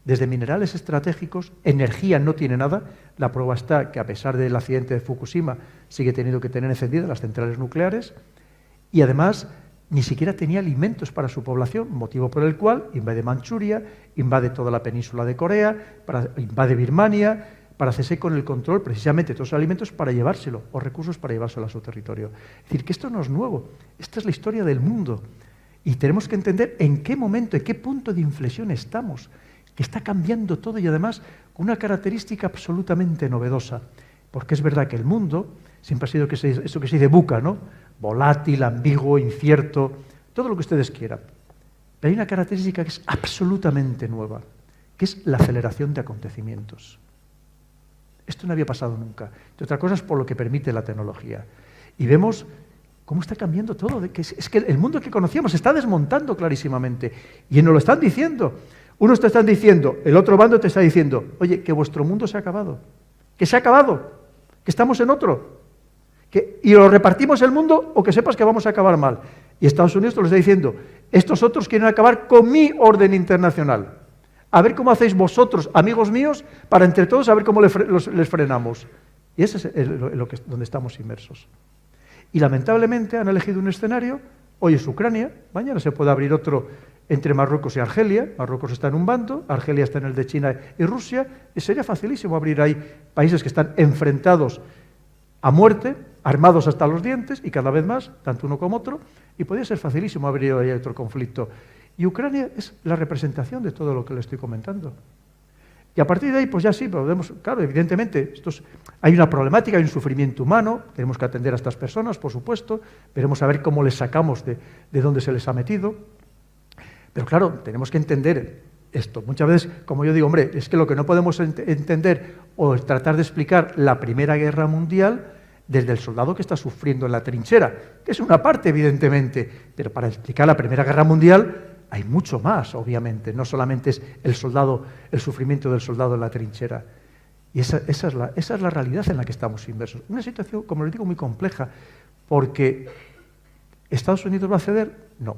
desde minerales estratégicos, energía no tiene nada. La prueba está que a pesar del accidente de Fukushima sigue teniendo que tener encendidas las centrales nucleares y además ni siquiera tenía alimentos para su población, motivo por el cual invade Manchuria, invade toda la península de Corea, invade Birmania, para hacerse con el control precisamente de todos los alimentos para llevárselo, o recursos para llevárselo a su territorio. Es decir, que esto no es nuevo, esta es la historia del mundo y tenemos que entender en qué momento, en qué punto de inflexión estamos, que está cambiando todo y además con una característica absolutamente novedosa, porque es verdad que el mundo siempre ha sido eso que se dice VUCA, ¿no? Volátil, ambiguo, incierto, todo lo que ustedes quieran. Pero hay una característica que es absolutamente nueva, que es la aceleración de acontecimientos. Esto no había pasado nunca. De otra cosa es por lo que permite la tecnología. Y vemos cómo está cambiando todo. Es que el mundo que conocíamos se está desmontando clarísimamente. Y nos lo están diciendo. Unos te están diciendo, el otro bando te está diciendo, oye, que vuestro mundo se ha acabado. Que se ha acabado. Que estamos en otro. Y lo repartimos el mundo o que sepas que vamos a acabar mal. Y Estados Unidos te lo está diciendo, estos otros quieren acabar con mi orden internacional. A ver cómo hacéis vosotros, amigos míos, para entre todos a ver cómo les frenamos. Y ese es donde estamos inmersos. Y lamentablemente han elegido un escenario, hoy es Ucrania, mañana se puede abrir otro entre Marruecos y Argelia. Marruecos está en un bando, Argelia está en el de China y Rusia, y sería facilísimo abrir ahí países que están enfrentados a muerte, armados hasta los dientes, y cada vez más, tanto uno como otro, y podría ser facilísimo abrir ahí otro conflicto. Y Ucrania es la representación de todo lo que le estoy comentando. Y a partir de ahí, pues ya sí, podemos, claro, evidentemente, hay una problemática, hay un sufrimiento humano, tenemos que atender a estas personas, por supuesto, veremos a ver cómo les sacamos de dónde se les ha metido. Pero claro, tenemos que entender esto. Muchas veces, como yo digo, hombre, es que lo que no podemos entender o tratar de explicar la Primera Guerra Mundial desde el soldado que está sufriendo en la trinchera, que es una parte, evidentemente, pero para explicar la Primera Guerra Mundial hay mucho más, obviamente, no solamente es el sufrimiento del soldado en la trinchera. Y esa es la realidad en la que estamos inmersos. Una situación, como les digo, muy compleja, porque ¿Estados Unidos va a ceder? No.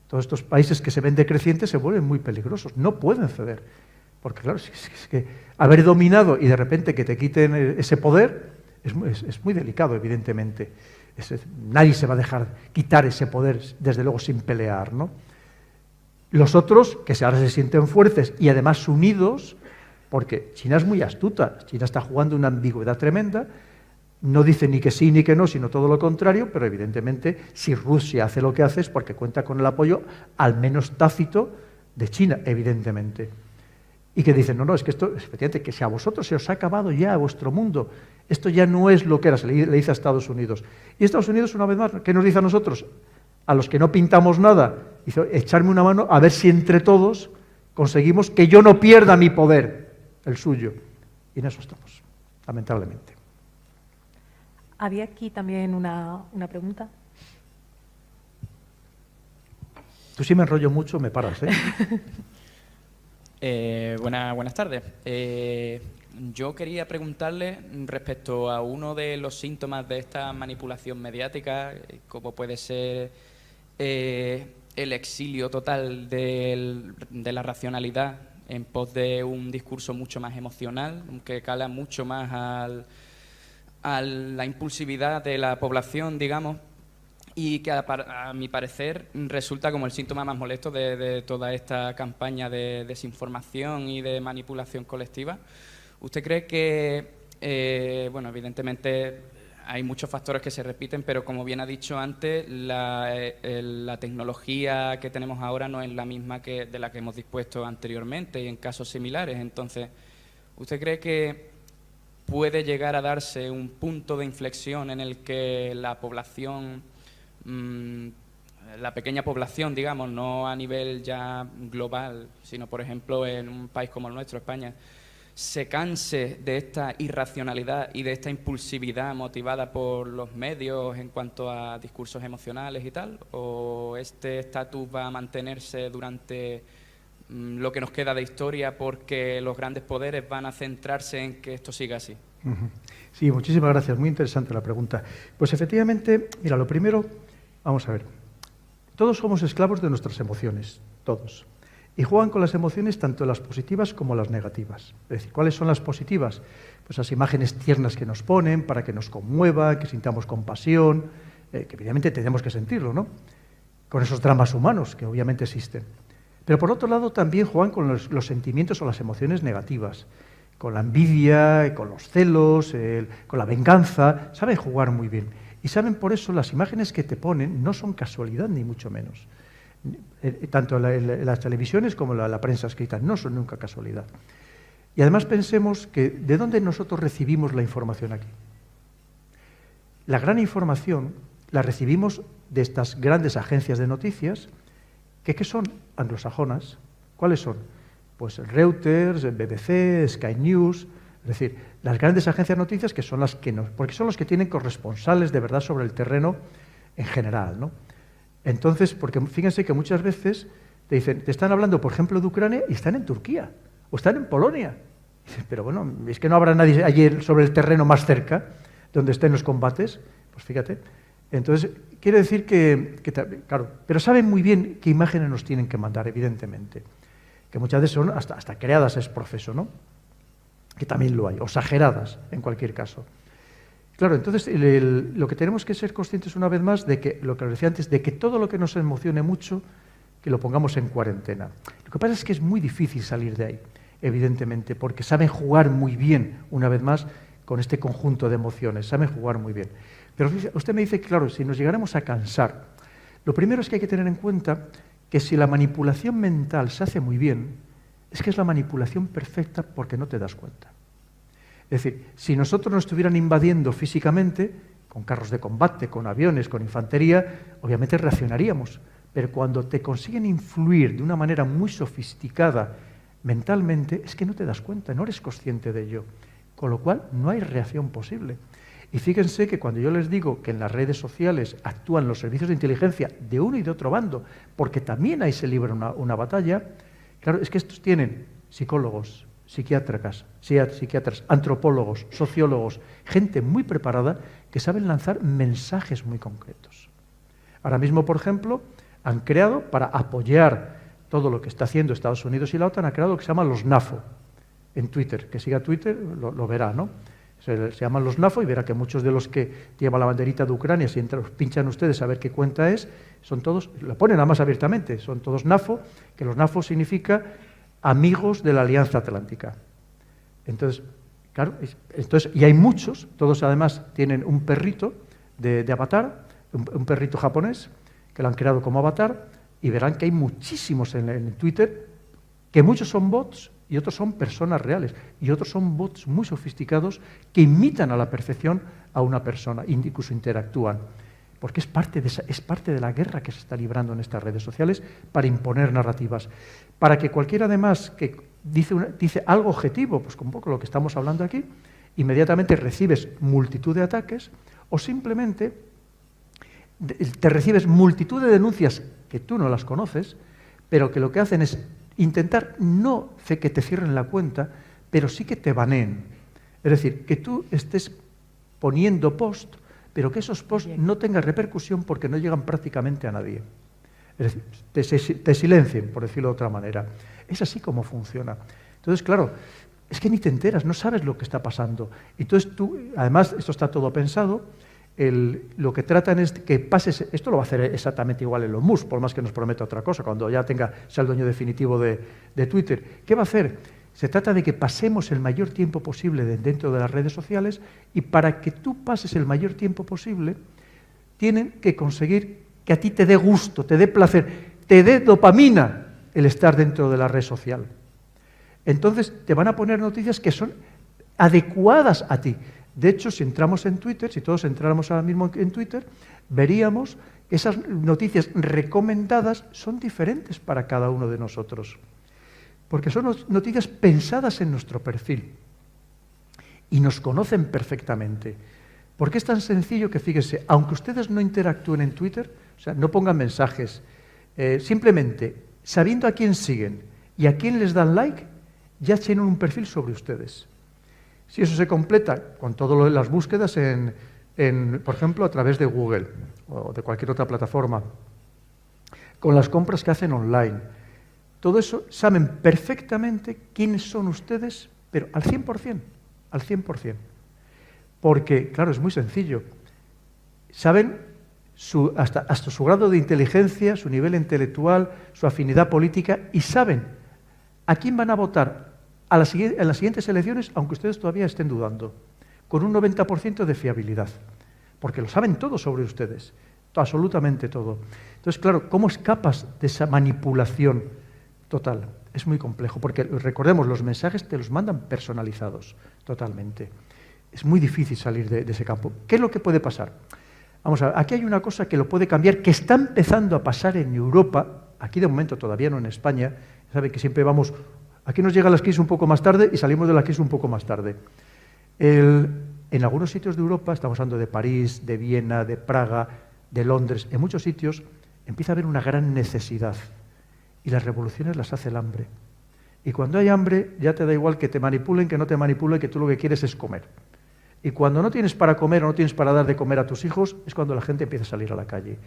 Todos estos países que se ven decrecientes se vuelven muy peligrosos, no pueden ceder. Porque claro, es que haber dominado y de repente que te quiten ese poder es muy delicado, evidentemente. Nadie se va a dejar quitar ese poder, desde luego, sin pelear, ¿no? Los otros, que ahora se sienten fuertes y además unidos, porque China es muy astuta, China está jugando una ambigüedad tremenda, no dice ni que sí ni que no, sino todo lo contrario, pero evidentemente si Rusia hace lo que hace es porque cuenta con el apoyo, al menos tácito, de China, evidentemente. Y que dicen, no, es que esto, efectivamente, que si a vosotros se os ha acabado ya vuestro mundo, esto ya no es lo que era, se le dice a Estados Unidos. Y Estados Unidos, una vez más, ¿qué nos dice a nosotros? A los que no pintamos nada, dice, echarme una mano a ver si entre todos conseguimos que yo no pierda mi poder, el suyo. Y en eso estamos, lamentablemente. Había aquí también una pregunta. Tú sí me enrollo mucho, me paras, ¿eh? Buenas tardes. Yo quería preguntarle respecto a uno de los síntomas de esta manipulación mediática, como puede ser el exilio total de la racionalidad en pos de un discurso mucho más emocional, que cala mucho más a la impulsividad de la población, digamos, y que a mi parecer resulta como el síntoma más molesto de toda esta campaña de desinformación y de manipulación colectiva. ¿Usted cree que, bueno, evidentemente hay muchos factores que se repiten, pero como bien ha dicho antes, la tecnología que tenemos ahora no es la misma de la que hemos dispuesto anteriormente y en casos similares? Entonces, ¿usted cree que puede llegar a darse un punto de inflexión en el que la población, la pequeña población, digamos, no a nivel ya global, sino por ejemplo en un país como el nuestro, España, se canse de esta irracionalidad y de esta impulsividad motivada por los medios en cuanto a discursos emocionales y tal? ¿O este estatus va a mantenerse durante lo que nos queda de historia porque los grandes poderes van a centrarse en que esto siga así? Sí, muchísimas gracias. Muy interesante la pregunta. Pues efectivamente, mira, lo primero, vamos a ver. Todos somos esclavos de nuestras emociones, todos. Y juegan con las emociones tanto las positivas como las negativas. Es decir, ¿cuáles son las positivas? Pues las imágenes tiernas que nos ponen para que nos conmueva, que sintamos compasión, que evidentemente tenemos que sentirlo, ¿no? Con esos dramas humanos que obviamente existen. Pero por otro lado también juegan con los sentimientos o las emociones negativas, con la envidia, con los celos, con la venganza. Saben jugar muy bien. Y saben por eso las imágenes que te ponen no son casualidad ni mucho menos. Tanto en las televisiones como en la prensa escrita no son nunca casualidad. Y además pensemos que ¿de dónde nosotros recibimos la información aquí? La gran información la recibimos de estas grandes agencias de noticias que son anglosajonas. ¿Cuáles son? Pues Reuters, BBC, Sky News, es decir, las grandes agencias de noticias que son las que nos, porque son los que tienen corresponsales de verdad sobre el terreno en general, ¿no? Entonces, porque fíjense que muchas veces te dicen, te están hablando, por ejemplo, de Ucrania y están en Turquía o están en Polonia. Pero bueno, es que no habrá nadie allí sobre el terreno más cerca donde estén los combates. Pues fíjate. Entonces, quiere decir que claro, pero saben muy bien qué imágenes nos tienen que mandar, evidentemente. Que muchas veces son hasta creadas es proceso, ¿no? Que también lo hay, o exageradas, en cualquier caso. Claro, entonces lo que tenemos que ser conscientes una vez más de que, lo que os decía antes, de que todo lo que nos emocione mucho, que lo pongamos en cuarentena. Lo que pasa es que es muy difícil salir de ahí, evidentemente, porque saben jugar muy bien, una vez más, con este conjunto de emociones, saben jugar muy bien. Pero usted me dice que, claro, si nos llegáramos a cansar, lo primero es que hay que tener en cuenta que si la manipulación mental se hace muy bien, es que es la manipulación perfecta porque no te das cuenta. Es decir, si nosotros nos estuvieran invadiendo físicamente, con carros de combate, con aviones, con infantería, obviamente reaccionaríamos. Pero cuando te consiguen influir de una manera muy sofisticada mentalmente, es que no te das cuenta, no eres consciente de ello. Con lo cual, no hay reacción posible. Y fíjense que cuando yo les digo que en las redes sociales actúan los servicios de inteligencia de uno y de otro bando, porque también ahí se libra una batalla, claro, es que estos tienen psicólogos, psiquiatras, antropólogos, sociólogos, gente muy preparada que saben lanzar mensajes muy concretos. Ahora mismo, por ejemplo, han creado, para apoyar todo lo que está haciendo Estados Unidos y la OTAN, han creado lo que se llama los NAFO en Twitter. Que siga Twitter lo verá, ¿no? Se llaman los NAFO y verá que muchos de los que llevan la banderita de Ucrania, si pinchan ustedes a ver qué cuenta es, son todos, lo ponen nada más abiertamente, son todos NAFO, que los NAFO significa amigos de la Alianza Atlántica. Entonces, claro, y hay muchos, todos además tienen un perrito de avatar, un perrito japonés, que lo han creado como avatar, y verán que hay muchísimos en Twitter, que muchos son bots y otros son personas reales, y otros son bots muy sofisticados que imitan a la perfección a una persona, incluso interactúan. Porque es parte de la guerra que se está librando en estas redes sociales para imponer narrativas. Para que cualquiera además que dice algo objetivo, pues con un poco lo que estamos hablando aquí, inmediatamente recibes multitud de ataques o simplemente te recibes multitud de denuncias que tú no las conoces, pero que lo que hacen es intentar no que te cierren la cuenta, pero sí que te baneen. Es decir, que tú estés poniendo post, pero que esos posts no tengan repercusión porque no llegan prácticamente a nadie. Es decir, te silencien, por decirlo de otra manera. Es así como funciona. Entonces, claro, es que ni te enteras, no sabes lo que está pasando. Entonces tú, además, esto está todo pensado, lo que tratan es que pases, esto lo va a hacer exactamente igual Elon Musk, por más que nos prometa otra cosa, cuando ya sea el dueño definitivo de Twitter. ¿Qué va a hacer? Se trata de que pasemos el mayor tiempo posible dentro de las redes sociales, y para que tú pases el mayor tiempo posible, tienen que conseguir que a ti te dé gusto, te dé placer, te dé dopamina el estar dentro de la red social. Entonces te van a poner noticias que son adecuadas a ti. De hecho, si entramos en Twitter, si todos entráramos ahora mismo en Twitter, veríamos que esas noticias recomendadas son diferentes para cada uno de nosotros. porque son noticias pensadas en nuestro perfil y nos conocen perfectamente. Porque es tan sencillo que, fíjense, aunque ustedes no interactúen en Twitter, o sea, no pongan mensajes, simplemente sabiendo a quién siguen y a quién les dan like, ya tienen un perfil sobre ustedes. Si eso se completa con todas las búsquedas por ejemplo, a través de Google o de cualquier otra plataforma, con las compras que hacen online, todo eso saben perfectamente quiénes son ustedes, pero al 100%, al 100%. Porque, claro, es muy sencillo. Saben hasta su grado de inteligencia, su nivel intelectual, su afinidad política, y saben a quién van a votar en las siguientes elecciones, aunque ustedes todavía estén dudando, con un 90% de fiabilidad. Porque lo saben todo sobre ustedes, absolutamente todo. Entonces, claro, ¿cómo escapas de esa manipulación total? Es muy complejo, porque recordemos, los mensajes te los mandan personalizados, totalmente. Es muy difícil salir de ese campo. ¿Qué es lo que puede pasar? Vamos a ver, aquí hay una cosa que lo puede cambiar, que está empezando a pasar en Europa, aquí de momento todavía no en España, sabe que siempre vamos, aquí nos llega la crisis un poco más tarde y salimos de la crisis un poco más tarde. En algunos sitios de Europa, estamos hablando de París, de Viena, de Praga, de Londres, en muchos sitios empieza a haber una gran necesidad y las revoluciones las hace el hambre. Y cuando hay hambre ya te da igual que te manipulen, que no te manipulen, que tú lo que quieres es comer. Y cuando no tienes para comer o no tienes para dar de comer a tus hijos, es cuando la gente empieza a salir a la calle.